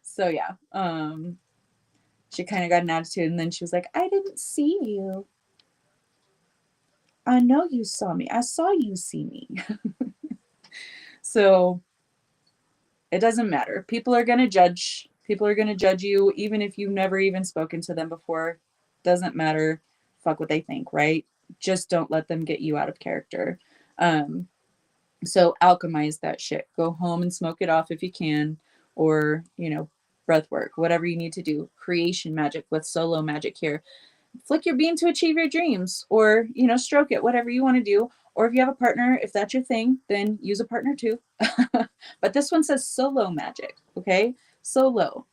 so yeah. She kind of got an attitude, and then she was like, I didn't see you. I know you saw me. I saw you see me. So it doesn't matter. People are going to judge. People are going to judge you, even if you've never even spoken to them before. Doesn't matter. Fuck what they think, right? Just don't let them get you out of character. So alchemize that shit. Go home and smoke it off if you can, or, breath work, whatever you need to do. Creation magic with solo magic here. Flick your beam to achieve your dreams, or, stroke it, whatever you want to do. Or if you have a partner, if that's your thing, then use a partner too. But this one says solo magic. Okay. Solo.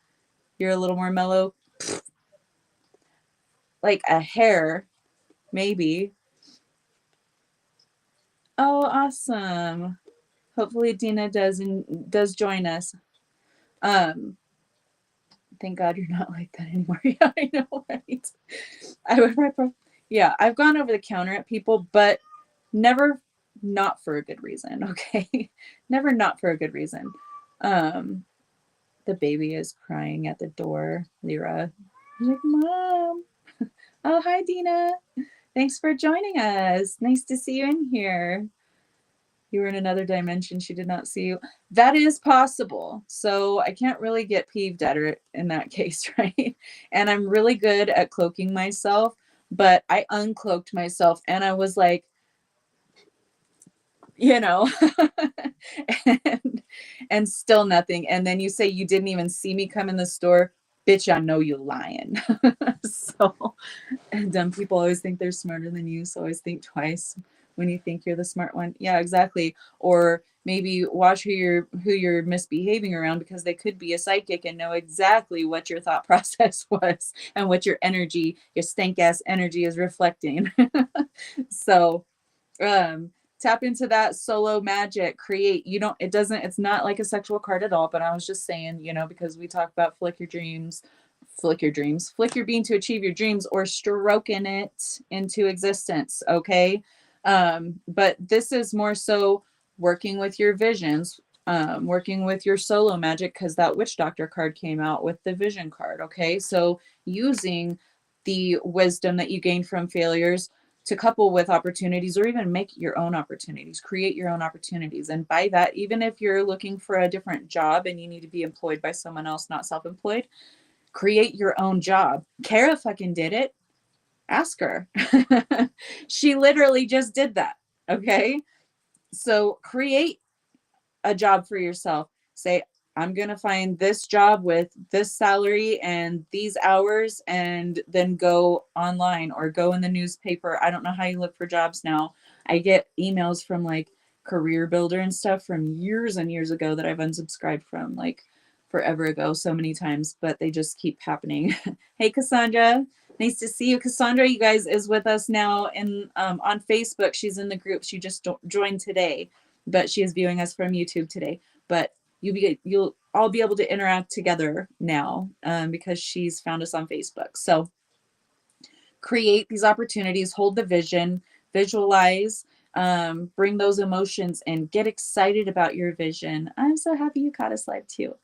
You're a little more mellow. Like a hair, maybe. Oh, awesome. Hopefully Dina does join us. Um, thank God you're not like that anymore. Yeah, I know, right? I would yeah, I've gone over the counter at people, but never not for a good reason, okay? Never not for a good reason. Um, the baby is crying at the door, Lyra. He's like, Mom. Oh, hi, Dina. Thanks for joining us. Nice to see you in here. You were in another dimension. She did not see you. That is possible. So I can't really get peeved at her in that case, right? And I'm really good at cloaking myself, but I uncloaked myself and I was like, you know, and, and still nothing. And then you say you didn't even see me come in the store. Bitch, I know you lying. So, and dumb people always think they're smarter than you. So always think twice when you think you're the smart one. Yeah, exactly. Or maybe watch who you're misbehaving around, because they could be a psychic and know exactly what your thought process was and what your stank ass energy is reflecting. So tap into that solo magic, create. You don't, it's not like a sexual card at all, but I was just saying, because we talk about flick your bean to achieve your dreams, or stroking it into existence. Okay. But this is more so working with your visions, working with your solo magic, because that witch doctor card came out with the vision card. Okay. So using the wisdom that you gain from failures to couple with opportunities, or even make your own opportunities, create your own opportunities. And by that, even if you're looking for a different job and you need to be employed by someone else, not self-employed, create your own job. Kara fucking did it. Ask her. She literally just did that. Okay. So create a job for yourself. Say, I'm going to find this job with this salary and these hours, and then go online or go in the newspaper. I don't know how you look for jobs now. I get emails from like Career Builder and stuff from years and years ago that I've unsubscribed from, like forever ago, so many times, but they just keep happening. Hey, Cassandra. Nice to see you. Cassandra, you guys, is with us now in on Facebook. She's in the group. She just joined today, but she is viewing us from YouTube today. But you'll all be able to interact together now, because she's found us on Facebook. So create these opportunities, hold the vision, visualize, bring those emotions, and get excited about your vision. I'm so happy you caught us live too.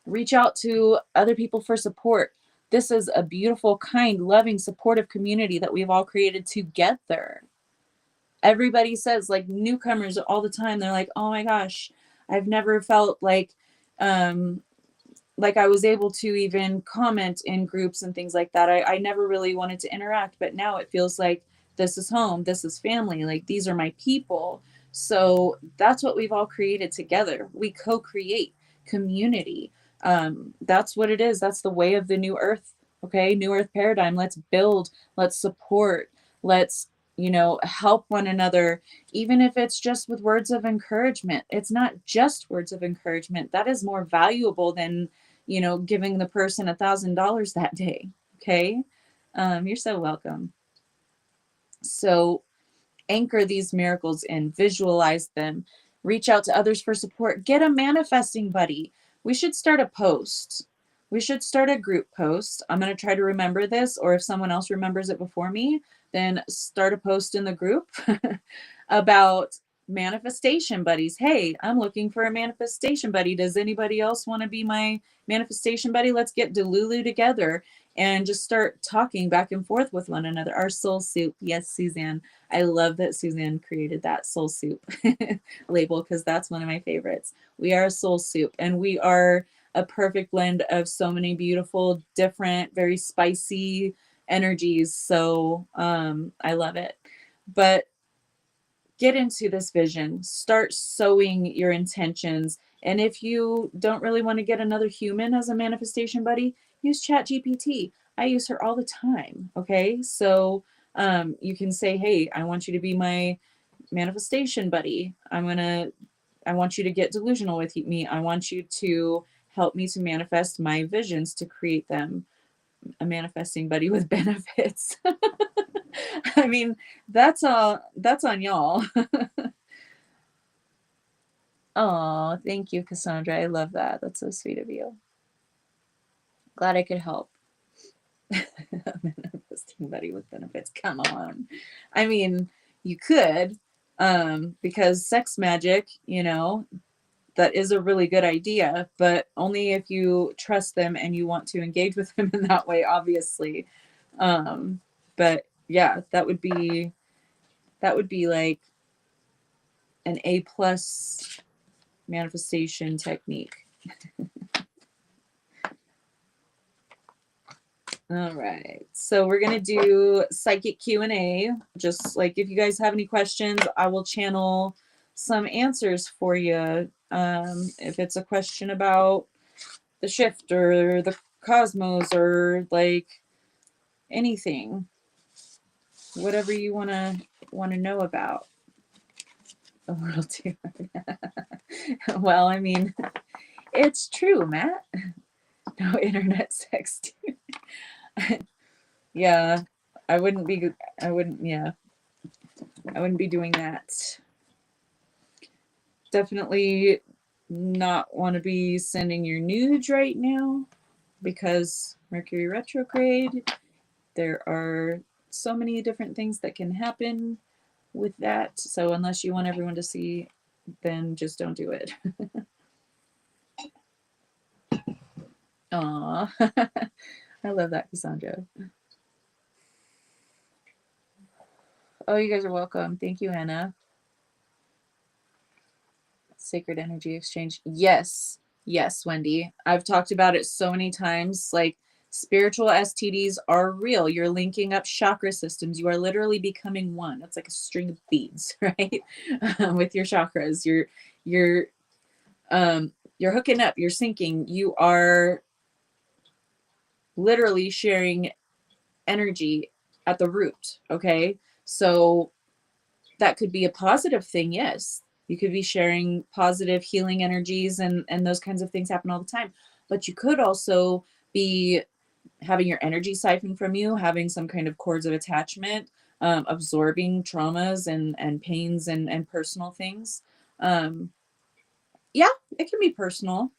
Reach out to other people for support. This is a beautiful, kind, loving, supportive community that we've all created together. Everybody says, like, newcomers all the time, they're like, oh my gosh, I've never felt um like I was able to even comment in groups and things like that. I never really wanted to interact, but now it feels like this is home, this is family, like these are my people. So that's what we've all created together. We co-create community. That's what it is. That's the way of the new earth. Okay, new earth paradigm. Let's build, let's support, let's help one another, even if it's just with words of encouragement. It's not just words of encouragement. That is more valuable than giving the person $1,000 that day. Okay. You're so welcome. So anchor these miracles in, visualize them, reach out to others for support, get a manifesting buddy. We should start a post. We should start a group post. I'm going to try to remember this, or if someone else remembers it before me, then start a post in the group about manifestation buddies. Hey, I'm looking for a manifestation buddy. Does anybody else want to be my manifestation buddy? Let's get Delulu together and just start talking back and forth with one another. Our soul soup. Yes, Suzanne. I love that Suzanne created that soul soup label, because that's one of my favorites. We are a soul soup, and we are a perfect blend of so many beautiful, different, very spicy energies. So I love it. But get into this vision, start sowing your intentions. And if you don't really want to get another human as a manifestation buddy, use ChatGPT. I use her all the time. Okay. So you can say, hey, I want you to be my manifestation buddy. I want you to get delusional with me. I want you to help me to manifest my visions, to create them. A manifesting buddy with benefits. I mean, that's on y'all. Oh, thank you, Cassandra. I love that. That's so sweet of you. Glad I could help. Manifesting buddy with benefits. Come on. I mean, you could, because sex magic, that is a really good idea, but only if you trust them and you want to engage with them in that way, obviously. But yeah, that would be like an A+ manifestation technique. All right, so we're gonna do psychic Q&A. Just like if you guys have any questions, I will channel some answers for you. If it's a question about the shift or the cosmos or like anything, whatever you wanna know about the world tour. Well, I mean, it's true, Matt. No internet sex too. Yeah, I wouldn't be doing that. Definitely not want to be sending your nudes right now because Mercury retrograde. There are so many different things that can happen with that. So unless you want everyone to see, then just don't do it. Aw. I love that, Cassandra. Oh, you guys are welcome. Thank you, Anna. Sacred energy exchange. Yes. Yes, Wendy. I've talked about it so many times. Like, spiritual STDs are real. You're linking up chakra systems. You are literally becoming one. It's like a string of beads, right? With your chakras. You're hooking up, you're syncing. You are literally sharing energy at the root, okay? So that could be a positive thing, yes. You could be sharing positive healing energies, and those kinds of things happen all the time. But you could also be having your energy siphoned from you, having some kind of cords of attachment, absorbing traumas and pains and personal things. Yeah, it can be personal.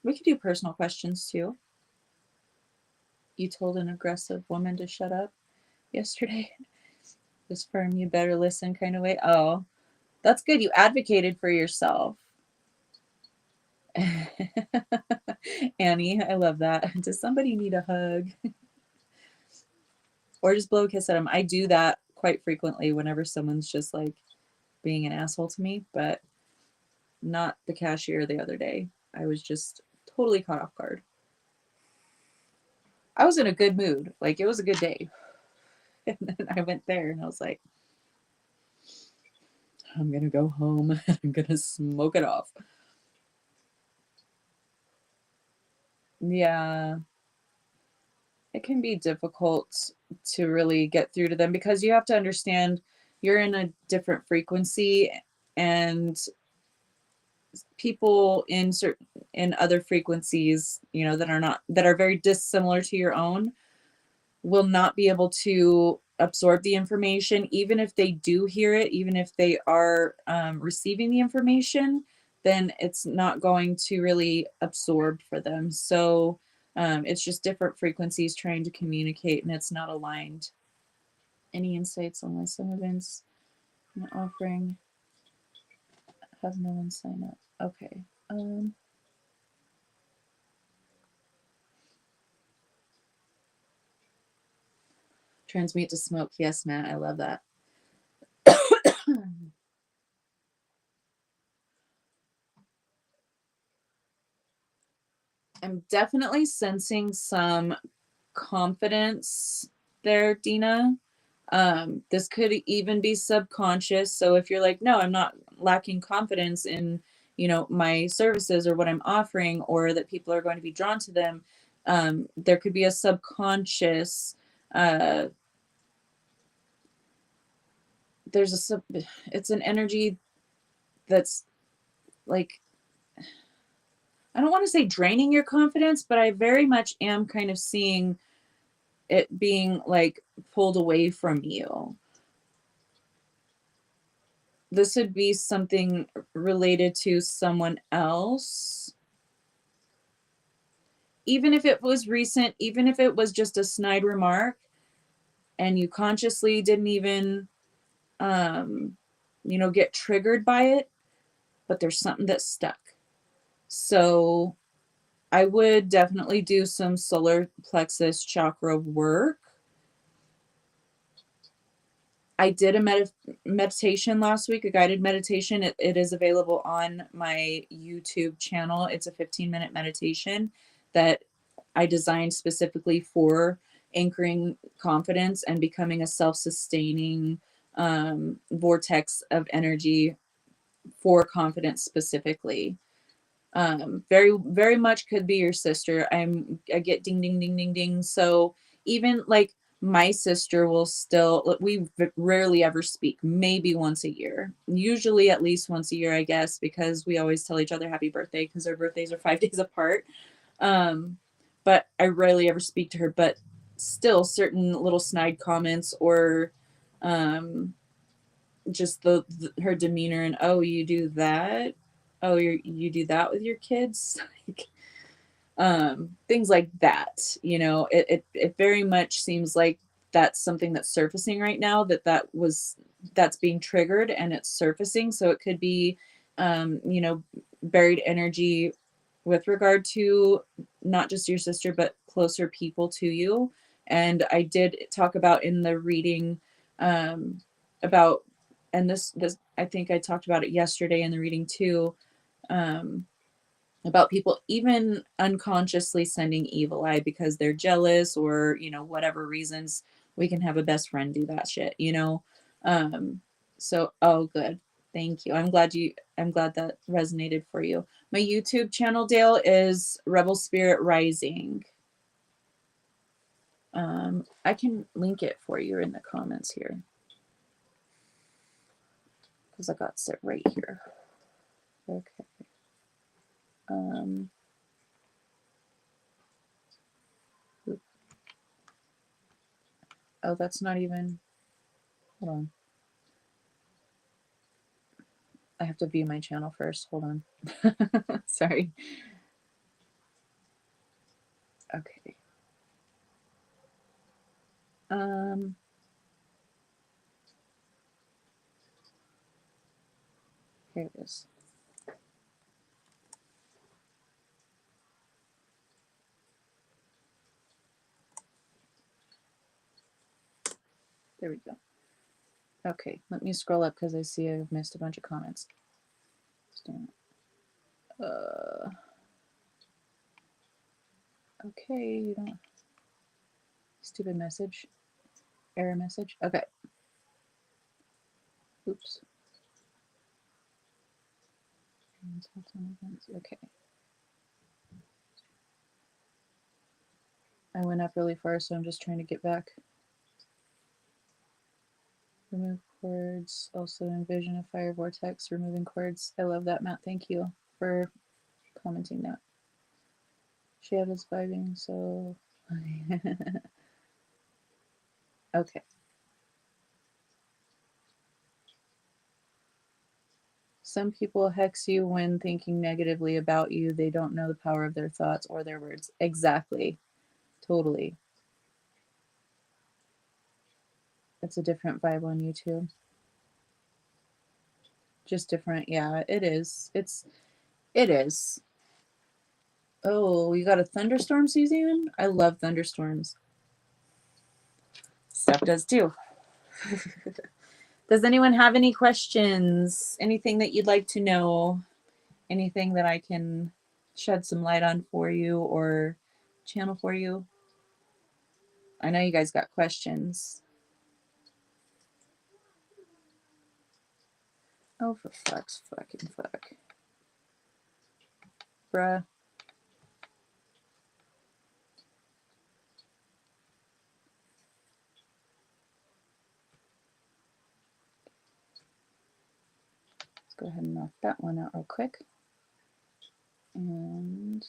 We could do personal questions too. You told an aggressive woman to shut up yesterday. This firm, you better listen kind of way. Oh, that's good. You advocated for yourself. Annie, I love that. Does somebody need a hug? Or just blow a kiss at them. I do that quite frequently whenever someone's just like being an asshole to me, but not the cashier the other day. I was just totally caught off guard. I was in a good mood. Like, it was a good day. And then I went there and I was like, I'm going to go home and I'm going to smoke it off. Yeah. It can be difficult to really get through to them because you have to understand you're in a different frequency, and people in other frequencies, that are very dissimilar to your own, will not be able to absorb the information. Even if they do hear it, even if they are receiving the information, then it's not going to really absorb for them. So it's just different frequencies trying to communicate, and it's not aligned. Any insights on why some events and offering have no one sign up? Okay. Transmute to smoke. Yes, Matt, I love that. I'm definitely sensing some confidence there, Dina. This could even be subconscious. So if you're like, no, I'm not lacking confidence in, my services or what I'm offering, or that people are going to be drawn to them, there could be a subconscious, it's an energy that's like, I don't want to say draining your confidence, but I very much am kind of seeing it being like pulled away from you. This would be something related to someone else. Even if it was recent, even if it was just a snide remark and you consciously didn't even, get triggered by it, but there's something that stuck. So I would definitely do some solar plexus chakra work. I did a meditation last week, a guided meditation. It is available on my YouTube channel. It's a 15-minute meditation that I designed specifically for anchoring confidence and becoming a self-sustaining vortex of energy for confidence specifically. Very, very much could be your sister. I get ding, ding, ding, ding, ding. So even like my sister will still, we rarely ever speak, maybe once a year, usually at least once a year, I guess, because we always tell each other happy birthday because our birthdays are 5 days apart. But I rarely ever speak to her, but still certain little snide comments or, just her demeanor and, oh, you do that, oh, you do that with your kids. Like, things like that, it very much seems like that's something that's surfacing right now, that's being triggered and it's surfacing. So it could be buried energy with regard to not just your sister but closer people to you. And I did talk about in the reading about, and this I think I talked about it yesterday in the reading too, about people even unconsciously sending evil eye because they're jealous or whatever reasons. We can have a best friend do that shit. So, oh, good, thank you. I'm glad that resonated for you. My YouTube channel, Dale, is Rebel Spirit Rising. I can link it for you in the comments here because I got it right here. Okay. Oh, that's not even, hold on. I have to view my channel first. Hold on. Sorry. Okay. Here it is. There we go. Okay, let me scroll up because I see I've missed a bunch of comments. Okay, you don't. Stupid message. Error message. Okay. Oops. Okay. I went up really far, so I'm just trying to get back. Remove cords. Also envision a fire vortex. Removing cords. I love that, Matt. Thank you for commenting that. She is vibing, so okay. Some people hex you when thinking negatively about you. They don't know the power of their thoughts or their words. Exactly. Totally. It's a different vibe on YouTube. Just different. Yeah, it is. It is. Oh, you got a thunderstorm, Suzanne? I love thunderstorms. Steph does too. Does anyone have any questions? Anything that you'd like to know? Anything that I can shed some light on for you or channel for you? I know you guys got questions. Oh, for fuck's fucking fuck. Bruh. Let's go ahead and knock that one out real quick. And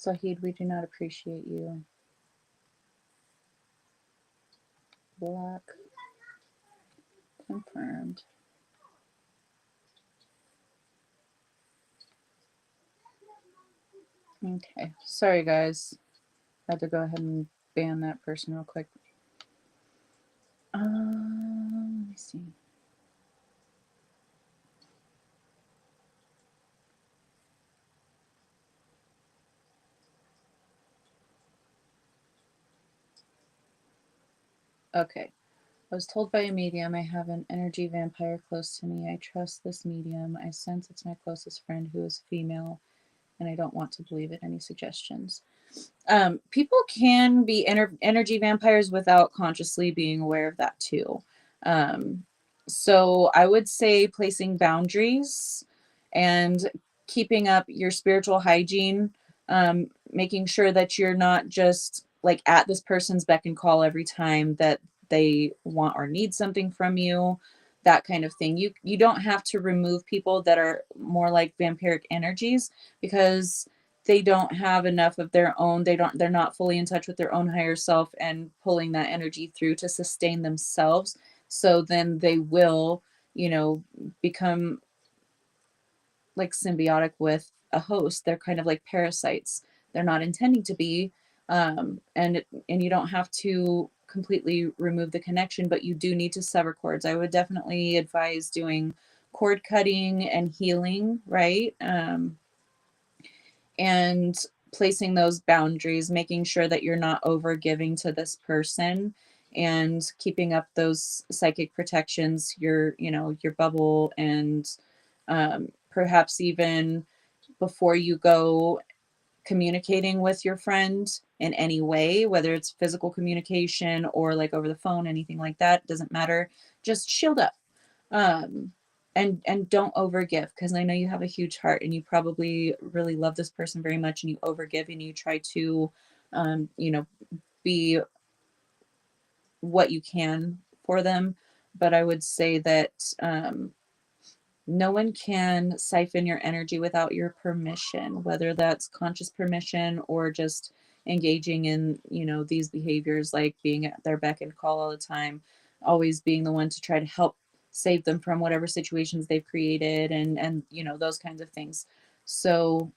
Sahid, we do not appreciate you. Black. Confirmed. Okay. Sorry, guys. I had to go ahead and ban that person real quick. Let me see. Okay. I was told by a medium I have an energy vampire close to me. I trust this medium. I sense it's my closest friend who is female, and I don't want to believe it. Any suggestions? People can be energy vampires without consciously being aware of that too. So I would say placing boundaries and keeping up your spiritual hygiene, making sure that you're not just like at this person's beck and call every time that they want or need something from you, that kind of thing. You don't have to remove people that are more like vampiric energies, because they don't have enough of their own. They're not fully in touch with their own higher self and pulling that energy through to sustain themselves. So then they will, become like symbiotic with a host. They're kind of like parasites. They're not intending to be. And you don't have to completely remove the connection, but you do need to sever cords. I would definitely advise doing cord cutting and healing, right? And placing those boundaries, making sure that you're not over giving to this person, and keeping up those psychic protections, your bubble, and perhaps even before you go communicating with your friend in any way, whether it's physical communication or like over the phone, anything like that, doesn't matter. Just shield up. Um, and don't overgive, because I know you have a huge heart and you probably really love this person very much, and you overgive and you try to be what you can for them. But I would say that no one can siphon your energy without your permission, whether that's conscious permission or just engaging in, these behaviors like being at their beck and call all the time, always being the one to try to help save them from whatever situations they've created, and those kinds of things. So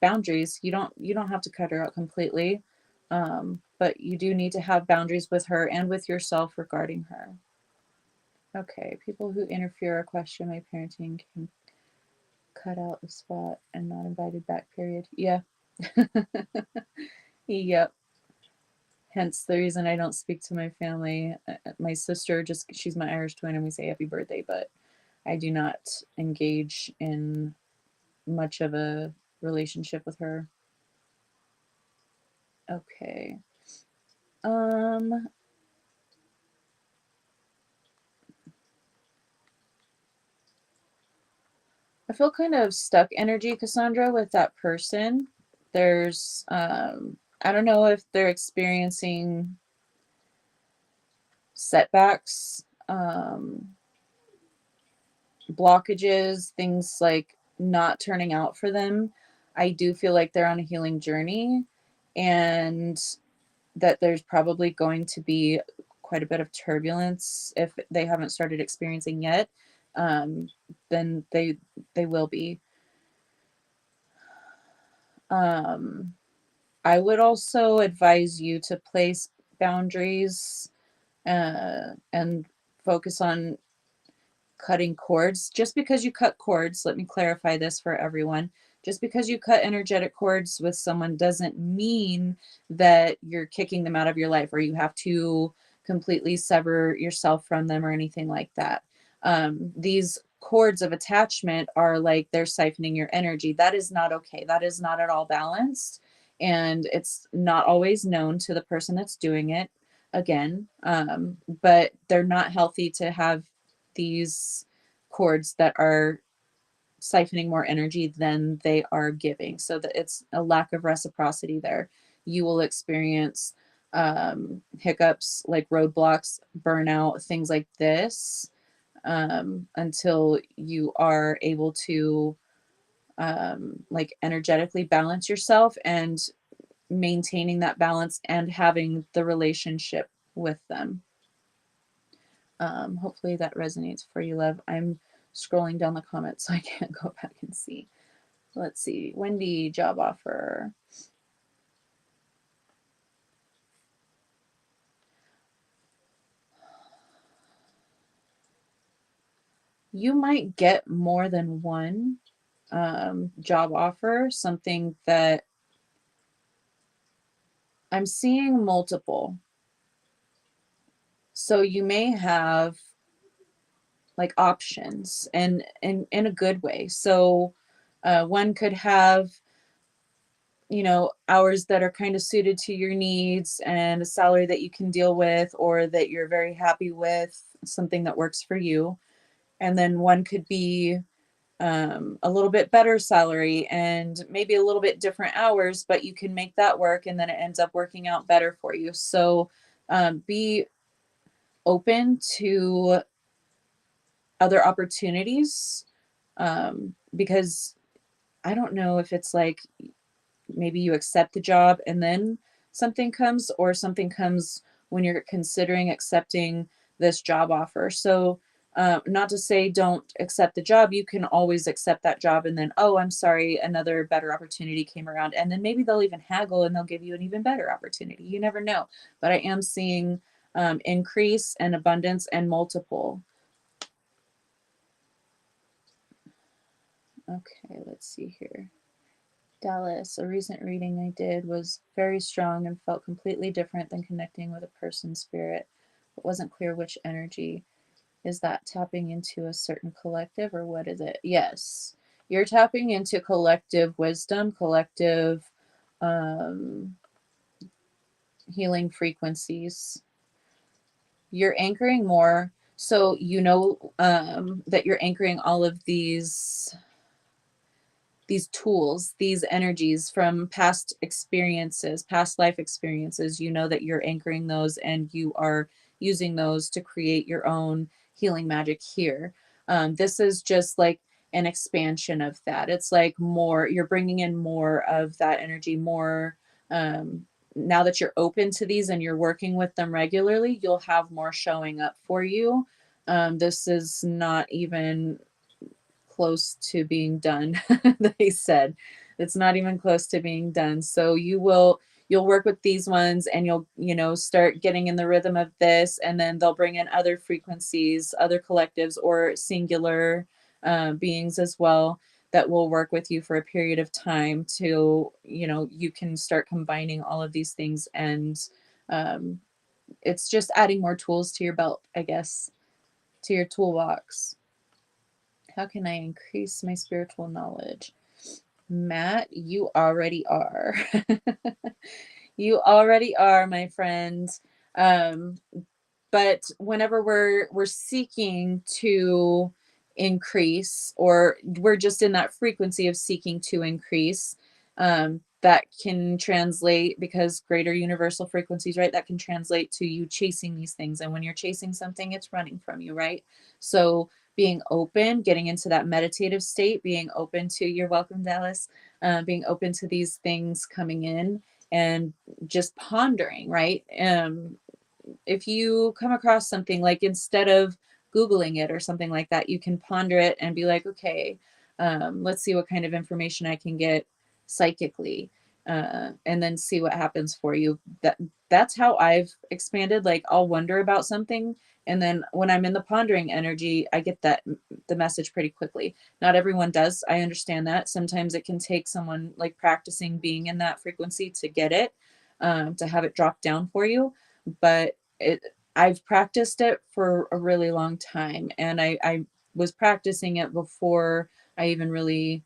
boundaries, you don't have to cut her out completely, but you do need to have boundaries with her and with yourself regarding her. Okay, people who interfere or question my parenting can cut out the spot and not invited back, period. Yeah. Yep. Hence the reason I don't speak to my family. My sister, just she's my Irish twin, and we say happy birthday, but I do not engage in much of a relationship with her. Okay. I feel kind of stuck energy, Cassandra, with that person. There's I don't know if they're experiencing setbacks, blockages, things like not turning out for them. I do feel like they're on a healing journey, and that there's probably going to be quite a bit of turbulence if they haven't started experiencing yet. Then they will be. I would also advise you to place boundaries and focus on cutting cords. Just because you cut cords, let me clarify this for everyone. Just because you cut energetic cords with someone doesn't mean that you're kicking them out of your life or you have to completely sever yourself from them or anything like that. These cords of attachment are like they're siphoning your energy. That is not okay. That is not at all balanced. And it's not always known to the person that's doing it, again. But they're not healthy to have these cords that are siphoning more energy than they are giving. So that it's a lack of reciprocity there. You will experience hiccups like roadblocks, burnout, things like this, until you are able to like energetically balance yourself and maintaining that balance and having the relationship with them. Hopefully that resonates for you, love. I'm scrolling down the comments so I can't go back and see. Let's see. Wendy, job offer. You might get more than one job offer, something that I'm seeing multiple. So you may have like options and in a good way. So one could have, you know, hours that are kind of suited to your needs and a salary that you can deal with or that you're very happy with, something that works for you. And then one could be a little bit better salary and maybe a little bit different hours, but you can make that work and then it ends up working out better for you. So be open to other opportunities, because I don't know if it's like maybe you accept the job and then something comes, or something comes when you're considering accepting this job offer. So not to say don't accept the job. You can always accept that job and then, oh, I'm sorry, another better opportunity came around. And then maybe they'll even haggle and they'll give you an even better opportunity. You never know. But I am seeing increase and abundance and multiple. Okay, let's see here. Dallas, a recent reading I did was very strong and felt completely different than connecting with a person's spirit. It wasn't clear which energy. Is that tapping into a certain collective or what is it? Yes. You're tapping into collective wisdom, collective healing frequencies. You're anchoring more. So you know that you're anchoring all of these tools, these energies from past experiences, past life experiences. You know that you're anchoring those and you are using those to create your own healing magic here. This is just like an expansion of that. It's like more, you're bringing in more of that energy, more. Now that you're open to these and you're working with them regularly, you'll have more showing up for you. This is not even close to being done. They said it's not even close to being done. So you'll work with these ones and you'll, you know, start getting in the rhythm of this, and then they'll bring in other frequencies, other collectives or singular beings as well, that will work with you for a period of time to, you know, you can start combining all of these things. And um, it's just adding more tools to your belt, I guess, to your toolbox. How can I increase my spiritual knowledge? Matt, you already are. You already are, my friend. Um, but whenever we're seeking to increase, or we're just in that frequency of seeking to increase, that can translate, because greater universal frequencies, right, that can translate to you chasing these things. And when you're chasing something, it's running from you, right? So being open, getting into that meditative state, being open to, you're welcome, Dallas, being open to these things coming in and just pondering, right? If you come across something, like instead of Googling it or something like that, you can ponder it and be like, okay, let's see what kind of information I can get psychically, and then see what happens for you. That's how I've expanded. Like I'll wonder about something, and then when I'm in the pondering energy, I get the message pretty quickly. Not everyone does. I understand that. Sometimes it can take someone like practicing being in that frequency to get it, to have it drop down for you. But I've practiced it for a really long time, and I was practicing it before I even really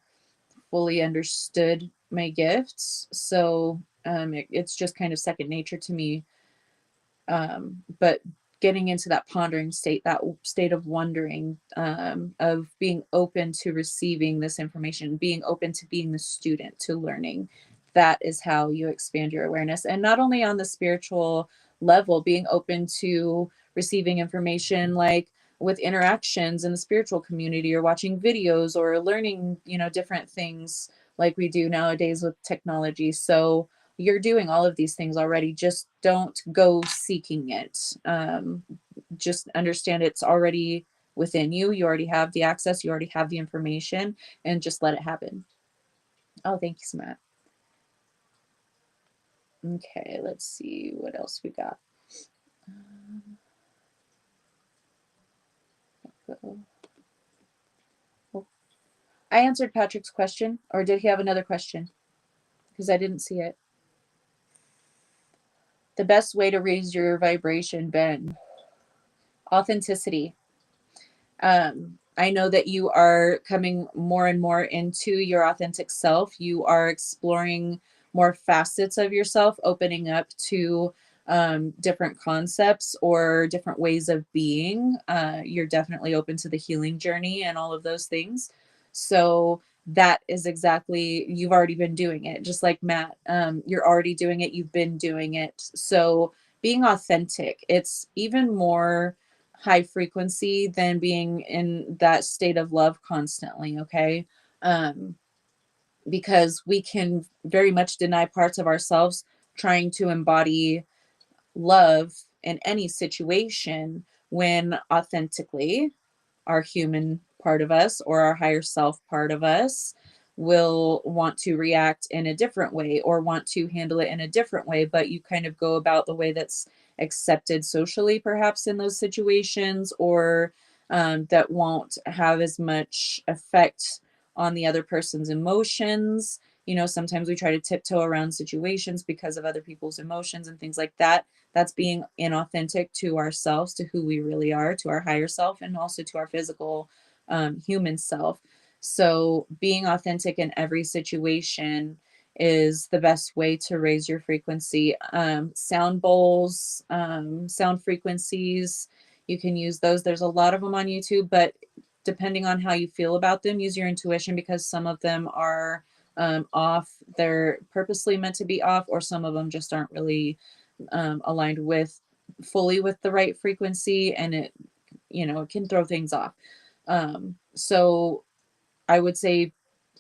fully understood my gifts. So it's just kind of second nature to me. But getting into that pondering state, that state of wondering, of being open to receiving this information, being open to being the student, to learning, that is how you expand your awareness. And not only on the spiritual level, being open to receiving information like with interactions in the spiritual community, or watching videos, or learning, you know, different things like we do nowadays with technology. So you're doing all of these things already. Just don't go seeking it. Just understand it's already within you. You already have the access, you already have the information, and just let it happen. Oh, thank you, Matt. Okay, let's see what else we got. I answered Patrick's question, or did he have another question? Because I didn't see it. The best way to raise your vibration, Ben. Authenticity. I know that you are coming more and more into your authentic self. You are exploring more facets of yourself, opening up to different concepts or different ways of being. You're definitely open to the healing journey and all of those things. So that is exactly, you've already been doing it. Just like Matt, you're already doing it. You've been doing it. So being authentic, it's even more high frequency than being in that state of love constantly. Okay. um because we can very much deny parts of ourselves trying to embody love in any situation, when authentically our human part of us or our higher self part of us will want to react in a different way or want to handle it in a different way, but you kind of go about the way that's accepted socially perhaps in those situations, or that won't have as much effect on the other person's emotions. You know, sometimes we try to tiptoe around situations because of other people's emotions and things like that. That's being inauthentic to ourselves, to who we really are, to our higher self, and also to our physical human self. So being authentic in every situation is the best way to raise your frequency. Sound bowls, sound frequencies, you can use those. There's a lot of them on YouTube, but depending on how you feel about them, use your intuition, because some of them are off. They're purposely meant to be off, or some of them just aren't really aligned with fully with the right frequency, and it, you know, it can throw things off. So I would say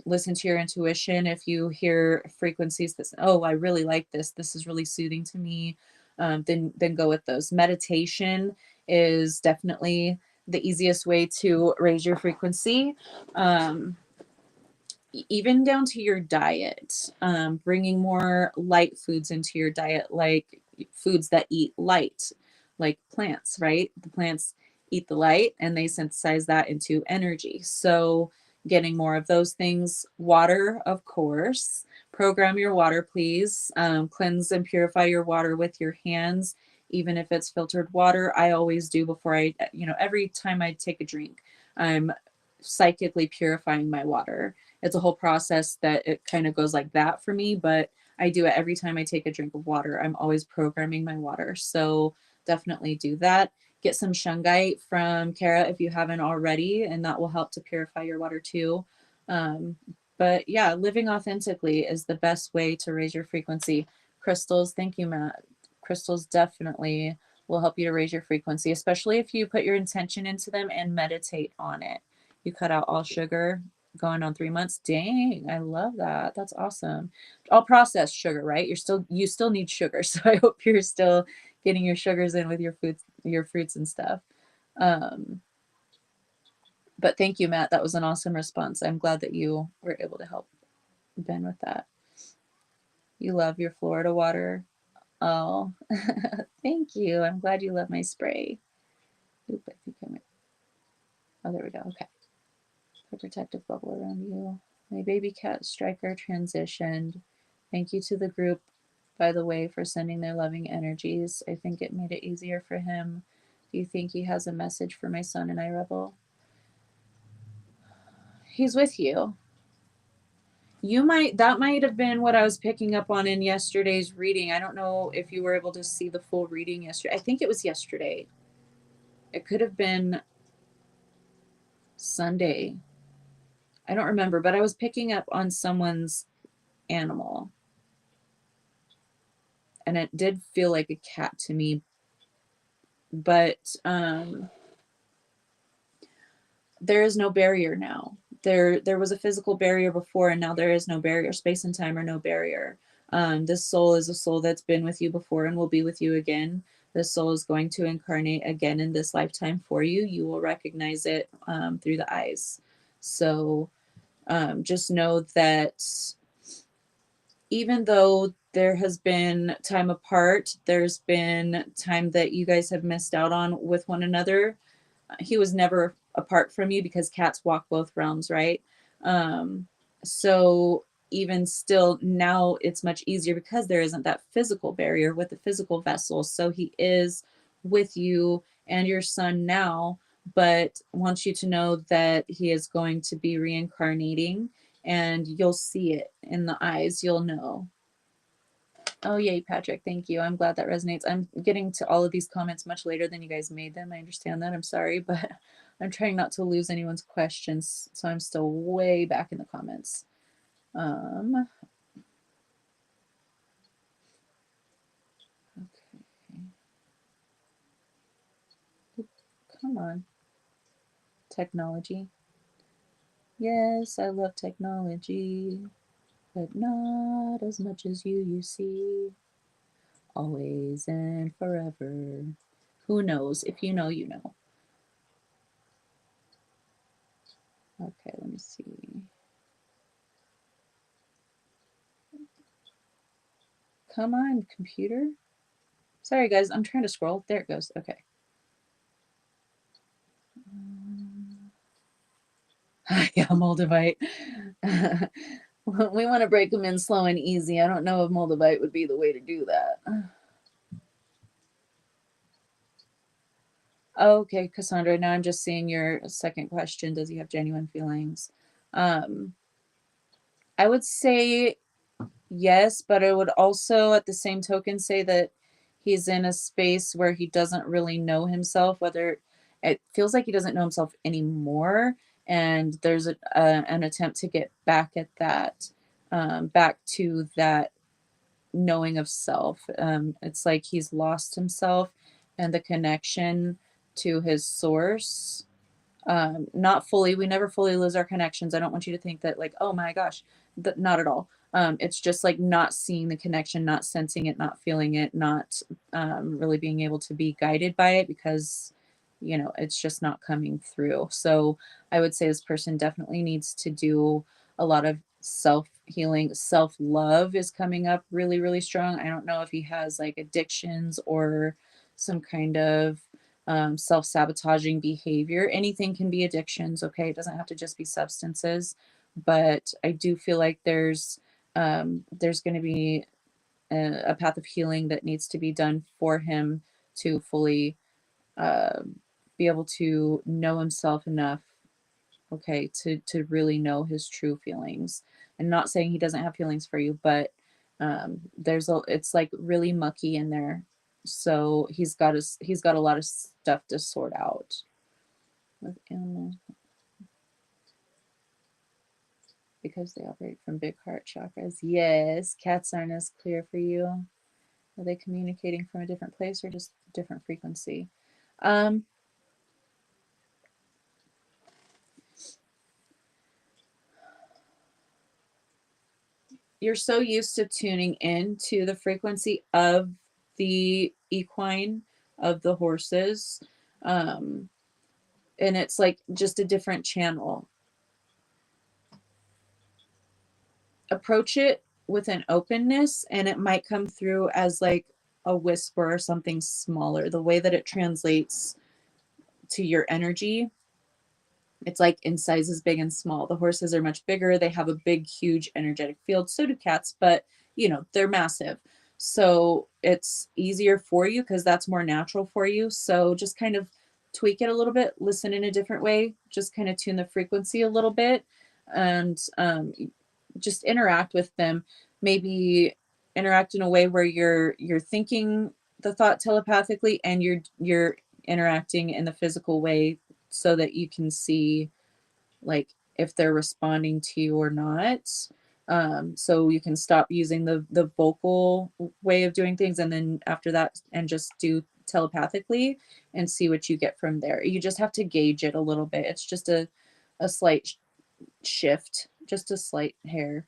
listen to your intuition. If you hear frequencies that, oh, I really like this is really soothing to me, then go with those. Meditation is definitely the easiest way to raise your frequency. Even down to your diet, bringing more light foods into your diet, like foods that eat light, like plants, right? The plants eat the light and they synthesize that into energy. So getting more of those things. Water, of course. Program your water, please. Cleanse and purify your water with your hands, even if it's filtered water. I always do before I, you know, every time I take a drink, I'm psychically purifying my water. It's a whole process that it kind of goes like that for me, but I do it every time I take a drink of water. I'm always programming my water. So definitely do that. Get some shungite from Kara if you haven't already, and that will help to purify your water too. Um, but yeah, living authentically is the best way to raise your frequency. Crystals, thank you, Matt. Crystals definitely will help you to raise your frequency, especially if you put your intention into them and meditate on it. You cut out all sugar, going on 3 months. Dang, I love that. That's awesome. All processed sugar, right? You still need sugar. So I hope you're still getting your sugars in with your foods, your fruits and stuff. Um, but thank you, Matt. That was an awesome response. I'm glad that you were able to help Ben with that. You love your Florida water. Oh, thank you. I'm glad you love my spray. Oop, I think I might. Oh, there we go. Okay. A protective bubble around you. My baby cat Striker transitioned. Thank you to the group, by the way, for sending their loving energies. I think it made it easier for him. Do you think he has a message for my son and I, Rebel? He's with you. That might have been what I was picking up on in yesterday's reading. I don't know if you were able to see the full reading yesterday. I think it was yesterday. It could have been Sunday. I don't remember, but I was picking up on someone's animal. And it did feel like a cat to me, but there is no barrier now. There was a physical barrier before, and now there is no barrier. Space and time are no barrier. This soul is a soul that's been with you before and will be with you again. This soul is going to incarnate again in this lifetime for you. You will recognize it through the eyes. So just know that even though there has been time apart, there's been time that you guys have missed out on with one another. He was never apart from you because cats walk both realms, right? So even still now it's much easier because there isn't that physical barrier with the physical vessel. So he is with you and your son now, but wants you to know that he is going to be reincarnating, and you'll see it in the eyes. You'll know. Oh, yay, Patrick. Thank you. I'm glad that resonates. I'm getting to all of these comments much later than you guys made them. I understand that. I'm sorry, but I'm trying not to lose anyone's questions. So I'm still way back in the comments. Okay. Come on. Technology. Yes, I love technology, but not as much as you see. Always and forever. Who knows? If you know, you know. Okay, let me see. Come on, computer. Sorry, guys. I'm trying to scroll. There it goes. Okay. Yeah, Moldavite. We want to break them in slow and easy. I don't know if Moldavite would be the way to do that. Okay, Cassandra, now I'm just seeing your second question. Does he have genuine feelings? I would say yes, but I would also at the same token say that he's in a space where he doesn't really know himself, whether it feels like he doesn't know himself anymore. And there's an attempt to get back at that, back to that knowing of self. It's like he's lost himself and the connection to his source. Not fully. We never fully lose our connections. I don't want you to think that like, oh my gosh, not at all. It's just like not seeing the connection, not sensing it, not feeling it, not really being able to be guided by it because, you know, it's just not coming through. So I would say this person definitely needs to do a lot of self healing. Self love is coming up really, really strong. I don't know if he has like addictions or some kind of self sabotaging behavior. Anything can be addictions, okay? It doesn't have to just be substances. But I do feel like there's going to be a path of healing that needs to be done for him to fully uh, be able to know himself enough, okay, to really know his true feelings. And not saying he doesn't have feelings for you, but it's like really mucky in there. So he's got a lot of stuff to sort out with animals because they operate from big heart chakras. Yes, cats aren't as clear for you. Are they communicating from a different place or just different frequency? You're so used to tuning in to the frequency of the equine, of the horses, and it's like just a different channel. Approach it with an openness and it might come through as like a whisper or something smaller. The way that it translates to your energy, it's like in sizes big and small. The horses are much bigger. They have a big, huge energetic field. So do cats, but you know, they're massive. So it's easier for you because that's more natural for you. So just kind of tweak it a little bit, listen in a different way, just kind of tune the frequency a little bit and just interact with them. Maybe interact in a way where you're thinking the thought telepathically and you're interacting in the physical way so that you can see like if they're responding to you or not. So you can stop using the vocal way of doing things and then after that and just do telepathically and see what you get from there. You just have to gauge it a little bit. It's just a slight shift, just a slight hair.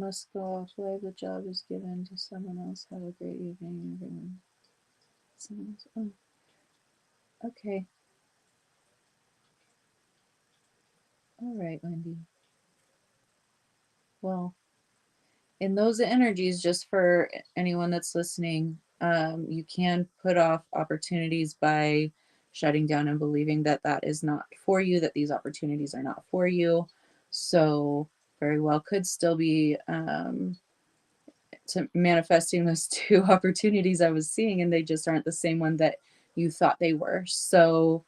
must go off live. The job is given to someone else. Have a great evening, everyone. Someone else. Oh, okay. All right, Wendy. Well, in those energies, just for anyone that's listening, you can put off opportunities by shutting down and believing that that is not for you, that these opportunities are not for you. So very well could still be to manifesting those two opportunities I was seeing, and they just aren't the same one that you thought they were. So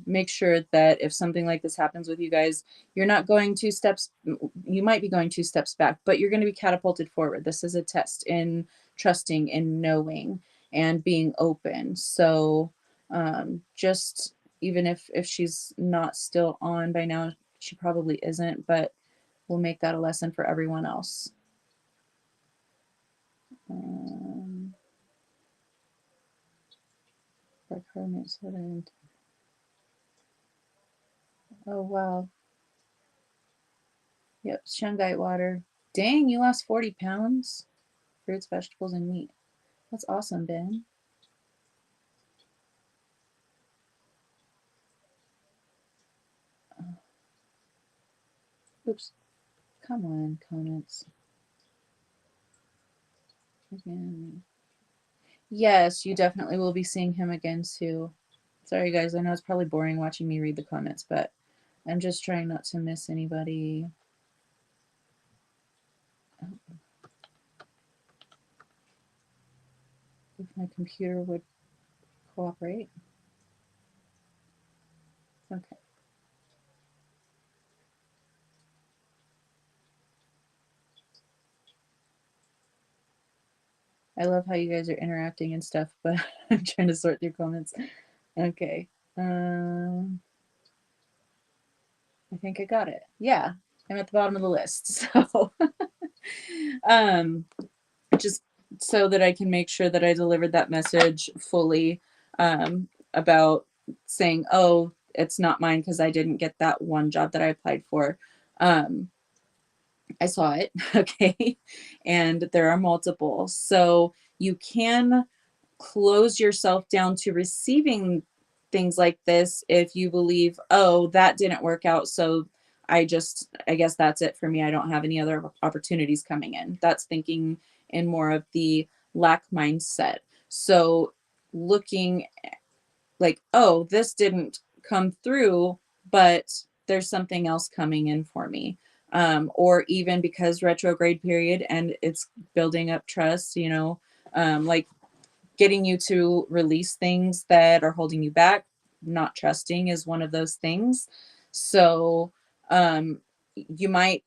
make sure that if something like this happens with you guys, you're not going two steps, you might be going two steps back, but you're going to be catapulted forward. This is a test in trusting and knowing and being open. So just even if she's not still on by now, she probably isn't, but we'll make that a lesson for everyone else. Like hermit said, oh wow. Yep, shungite water. Dang, you lost 40 pounds. Fruits, vegetables, and meat. That's awesome, Ben. Oops. Come on, comments. Again. Yes, you definitely will be seeing him again too. Sorry guys, I know it's probably boring watching me read the comments, but I'm just trying not to miss anybody. If my computer would cooperate. Okay. I love how you guys are interacting and stuff, but I'm trying to sort through comments. Okay. I think I got it. Yeah, I'm at the bottom of the list. So, just so that I can make sure that I delivered that message fully about saying, oh, it's not mine because I didn't get that one job that I applied for. I saw it, okay, and there are multiple. So you can close yourself down to receiving things like this if you believe, oh, that didn't work out, so I guess that's it for me. I don't have any other opportunities coming in. That's thinking in more of the lack mindset. So looking like, oh, this didn't come through, but there's something else coming in for me. Or even because retrograde period and it's building up trust, like getting you to release things that are holding you back. Not trusting is one of those things. So you might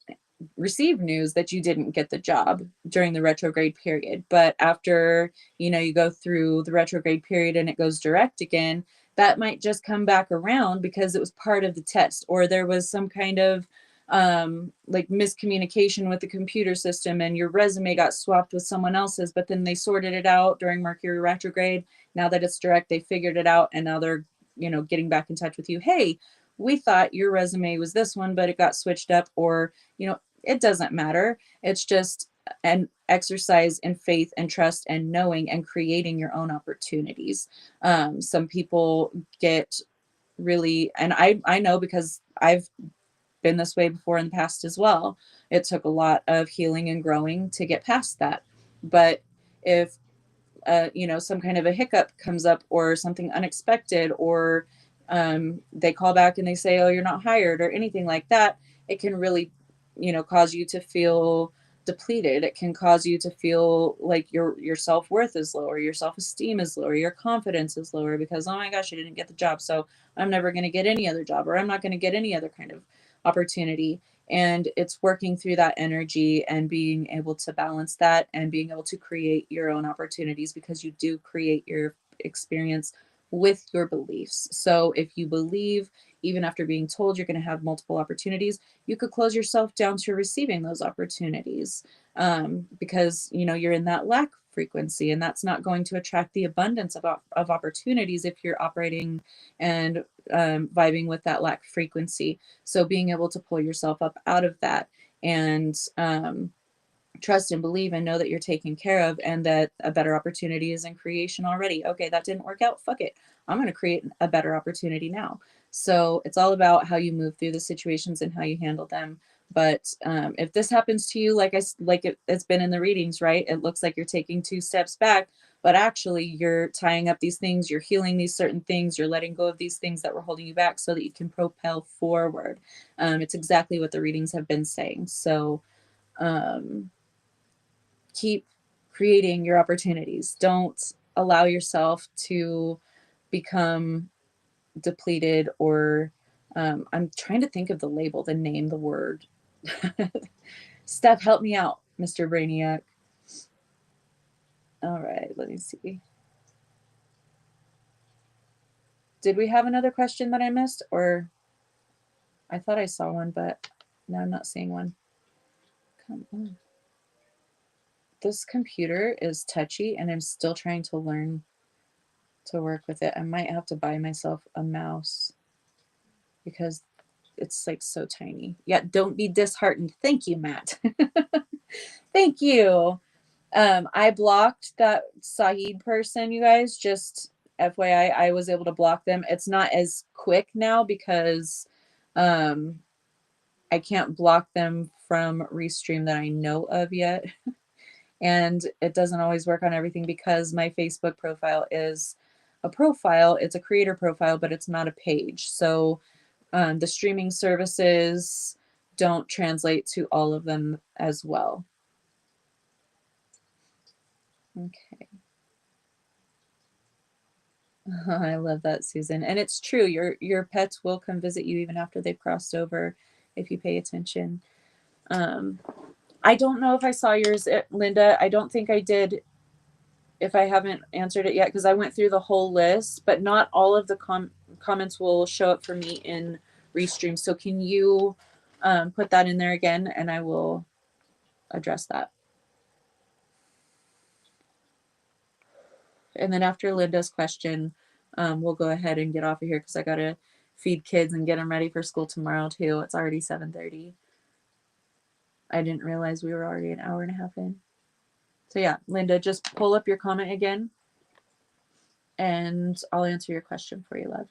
receive news that you didn't get the job during the retrograde period, but after you go through the retrograde period and it goes direct again, that might just come back around because it was part of the test, or there was some kind of like miscommunication with the computer system and your resume got swapped with someone else's, but then they sorted it out during Mercury retrograde. Now that it's direct, they figured it out and now they're getting back in touch with you. Hey, we thought your resume was this one, but it got switched up, or it doesn't matter. It's just an exercise in faith and trust and knowing and creating your own opportunities. Some people get really, and I know because I've been this way before in the past as well. It took a lot of healing and growing to get past that. But if some kind of a hiccup comes up or something unexpected, or they call back and they say, oh, you're not hired, or anything like that, it can really cause you to feel depleted. It can cause you to feel like your self-worth is lower, your self-esteem is lower, your confidence is lower, because oh my gosh, I didn't get the job, so I'm never going to get any other job, or I'm not going to get any other kind of opportunity. And it's working through that energy and being able to balance that and being able to create your own opportunities, because you do create your experience with your beliefs. So if you believe, even after being told you're going to have multiple opportunities, you could close yourself down to receiving those opportunities, because you're in that lack frequency, and that's not going to attract the abundance of opportunities if you're operating and vibing with that lack frequency. So being able to pull yourself up out of that and trust and believe and know that you're taken care of and that a better opportunity is in creation already. Okay, that didn't work out. Fuck it. I'm going to create a better opportunity now. So it's all about how you move through the situations and how you handle them. But if this happens to you, it's been in the readings, right? It looks like you're taking 2 steps back, but actually you're tying up these things, you're healing these certain things, you're letting go of these things that were holding you back so that you can propel forward. It's exactly what the readings have been saying. So keep creating your opportunities. Don't allow yourself to become depleted or I'm trying to think of the label, the name, the word. Steph, help me out, Mr. Brainiac. All right, let me see. Did we have another question that I missed? Or I thought I saw one, but now I'm not seeing one. Come on. This computer is touchy and I'm still trying to learn to work with it. I might have to buy myself a mouse because it's like so tiny. Yeah, don't be disheartened. Thank you, Matt. Thank you. I blocked that Saeed person, you guys. Just FYI, I was able to block them. It's not as quick now because I can't block them from Restream that I know of yet. And it doesn't always work on everything because my Facebook profile is a profile. It's a creator profile, but it's not a page. So the streaming services don't translate to all of them as well. Okay. I love that, Susan. And it's true. Your pets will come visit you even after they've crossed over if you pay attention. I don't know if I saw yours, Linda. I don't think I did if I haven't answered it yet because I went through the whole list, but not all of the comments will show up for me in Restream. So can you put that in there again and I will address that. And then after Linda's question, we'll go ahead and get off of here because I got to feed kids and get them ready for school tomorrow too. It's already 7:30. I didn't realize we were already an hour and a half in. So yeah, Linda, just pull up your comment again and I'll answer your question for you, love.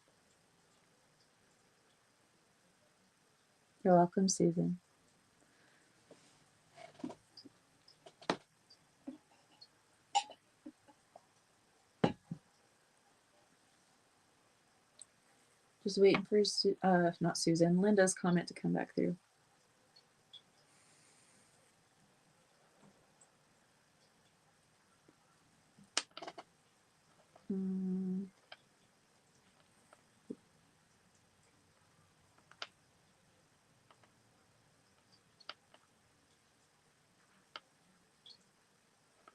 You're welcome, Susan. Just waiting for not Susan, Linda's comment to come back through.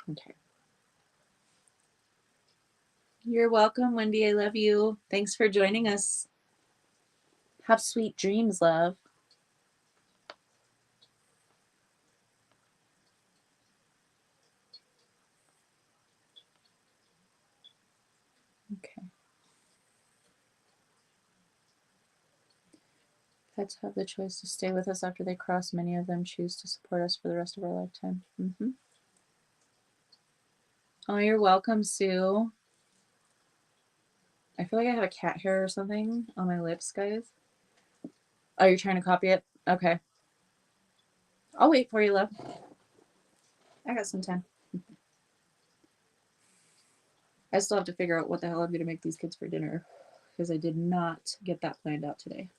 Okay. You're welcome, Wendy. I love you. Thanks for joining us. Have sweet dreams, love. Okay. Pets have the choice to stay with us after they cross. Many of them choose to support us for the rest of our lifetime. Mm-hmm. Oh, you're welcome, Sue. I feel like I have a cat hair or something on my lips, guys. Oh, you're trying to copy it? Okay. I'll wait for you, love. I got some time. I still have to figure out what the hell I'm going to make these kids for dinner because I did not get that planned out today.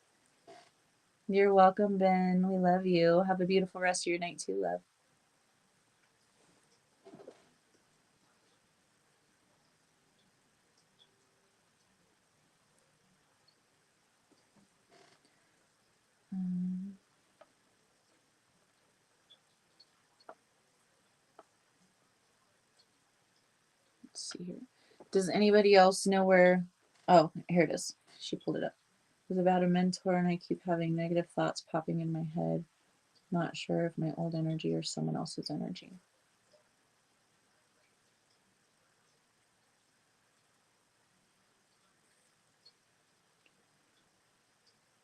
You're welcome, Ben. We love you. Have a beautiful rest of your night too, love. Let's see here. Does anybody else know where? Oh, here it is. She pulled it up. It was about a mentor, and I keep having negative thoughts popping in my head. Not sure if my old energy or someone else's energy.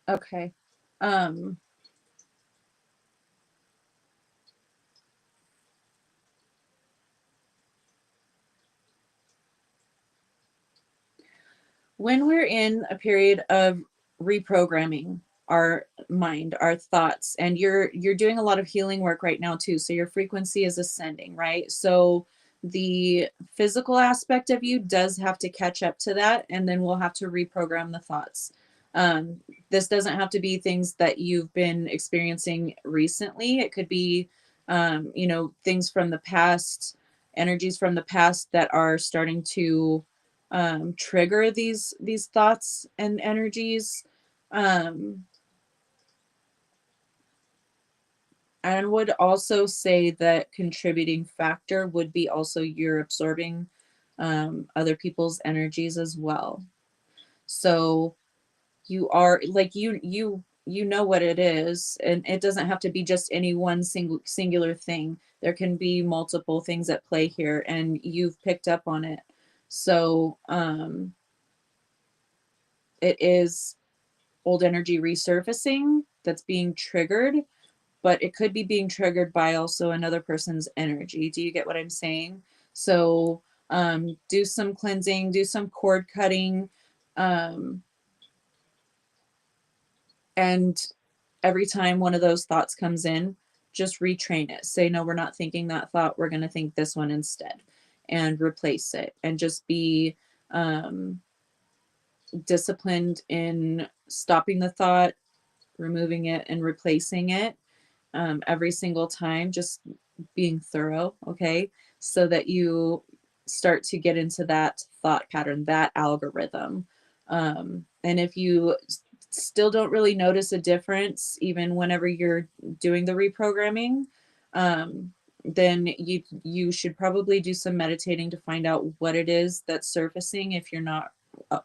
Okay. When we're in a period of reprogramming our mind, our thoughts, and you're doing a lot of healing work right now too, so your frequency is ascending, right? So the physical aspect of you does have to catch up to that, and then we'll have to reprogram the thoughts. um, this doesn't have to be things that you've been experiencing recently. It could be things from the past, energies from the past that are starting to trigger these thoughts and energies. Um, and would also say that contributing factor would be also you're absorbing other people's energies as well. So you are like you know what it is, and it doesn't have to be just any one singular thing. There can be multiple things at play here, and you've picked up on it. So it is old energy resurfacing that's being triggered, but it could be being triggered by also another person's energy. Do you get what I'm saying? So do some cleansing, do some cord cutting, um, and every time one of those thoughts comes in, just retrain it. Say, no, we're not thinking that thought. We're going to think this one instead, and replace it, and just be um, disciplined in stopping the thought, removing it, and replacing it every single time, just being thorough, okay? So that you start to get into that thought pattern, that algorithm. And if you still don't really notice a difference, even whenever you're doing the reprogramming, then you should probably do some meditating to find out what it is that's surfacing if you're not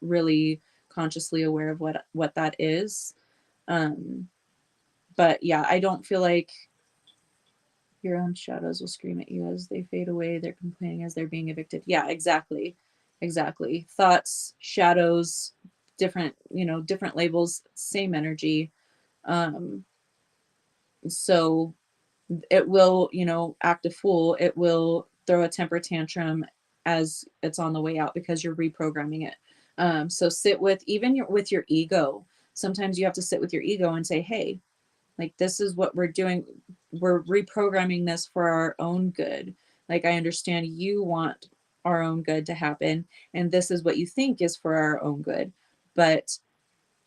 really consciously aware of what that is. Um, but yeah, I don't feel like your own shadows will scream at you as they fade away. They're complaining as they're being evicted. Yeah, exactly. Exactly. Thoughts, shadows, different labels, same energy. Um, so it will, act a fool. It will throw a temper tantrum as it's on the way out because you're reprogramming it. So sit with with your ego. Sometimes you have to sit with your ego and say, hey, like, this is what we're doing. We're reprogramming this for our own good. Like, I understand you want our own good to happen, and this is what you think is for our own good. But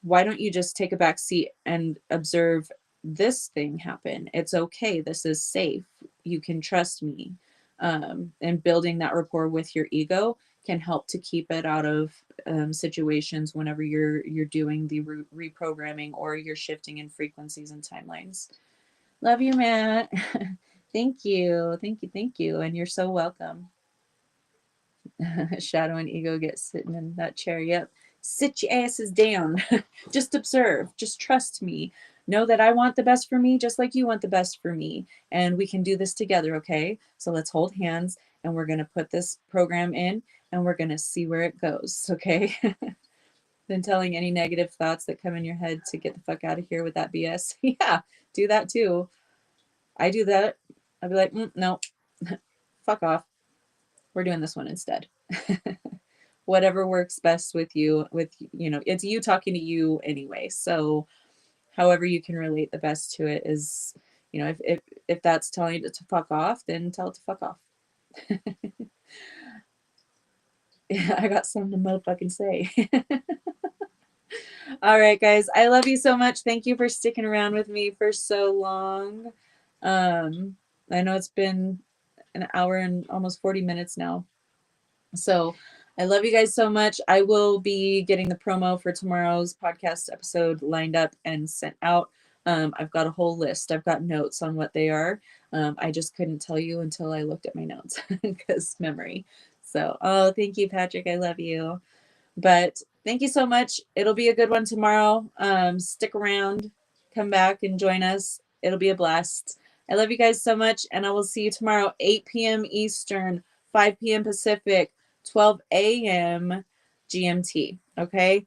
why don't you just take a back seat and observe this thing happen? It's okay. This is safe. You can trust me. And building that rapport with your ego can help to keep it out of situations whenever you're doing the reprogramming or you're shifting in frequencies and timelines. Love you, Matt. Thank you. Thank you. Thank you. And you're so welcome. Shadow and ego get sitting in that chair. Yep. Sit your asses down. Just observe. Just trust me. Know that I want the best for me just like you want the best for me. And we can do this together, okay? So let's hold hands and we're going to put this program in and we're going to see where it goes, okay? Then telling any negative thoughts that come in your head to get the fuck out of here with that BS. Yeah, do that too. I do that. I'll be like, no, fuck off. We're doing this one instead. Whatever works best with you, it's you talking to you anyway. So however you can relate the best to it is, if that's telling it to fuck off, then tell it to fuck off. Yeah, I got something to motherfucking say. All right, guys. I love you so much. Thank you for sticking around with me for so long. I know it's been an hour and almost 40 minutes now. So I love you guys so much. I will be getting the promo for tomorrow's podcast episode lined up and sent out. I've got a whole list. I've got notes on what they are. I just couldn't tell you until I looked at my notes because memory. So, oh, thank you, Patrick. I love you. But thank you so much. It'll be a good one tomorrow. Stick around, come back and join us. It'll be a blast. I love you guys so much, and I will see you tomorrow, 8 p.m. Eastern, 5 p.m. Pacific, 12 a.m. GMT. Okay?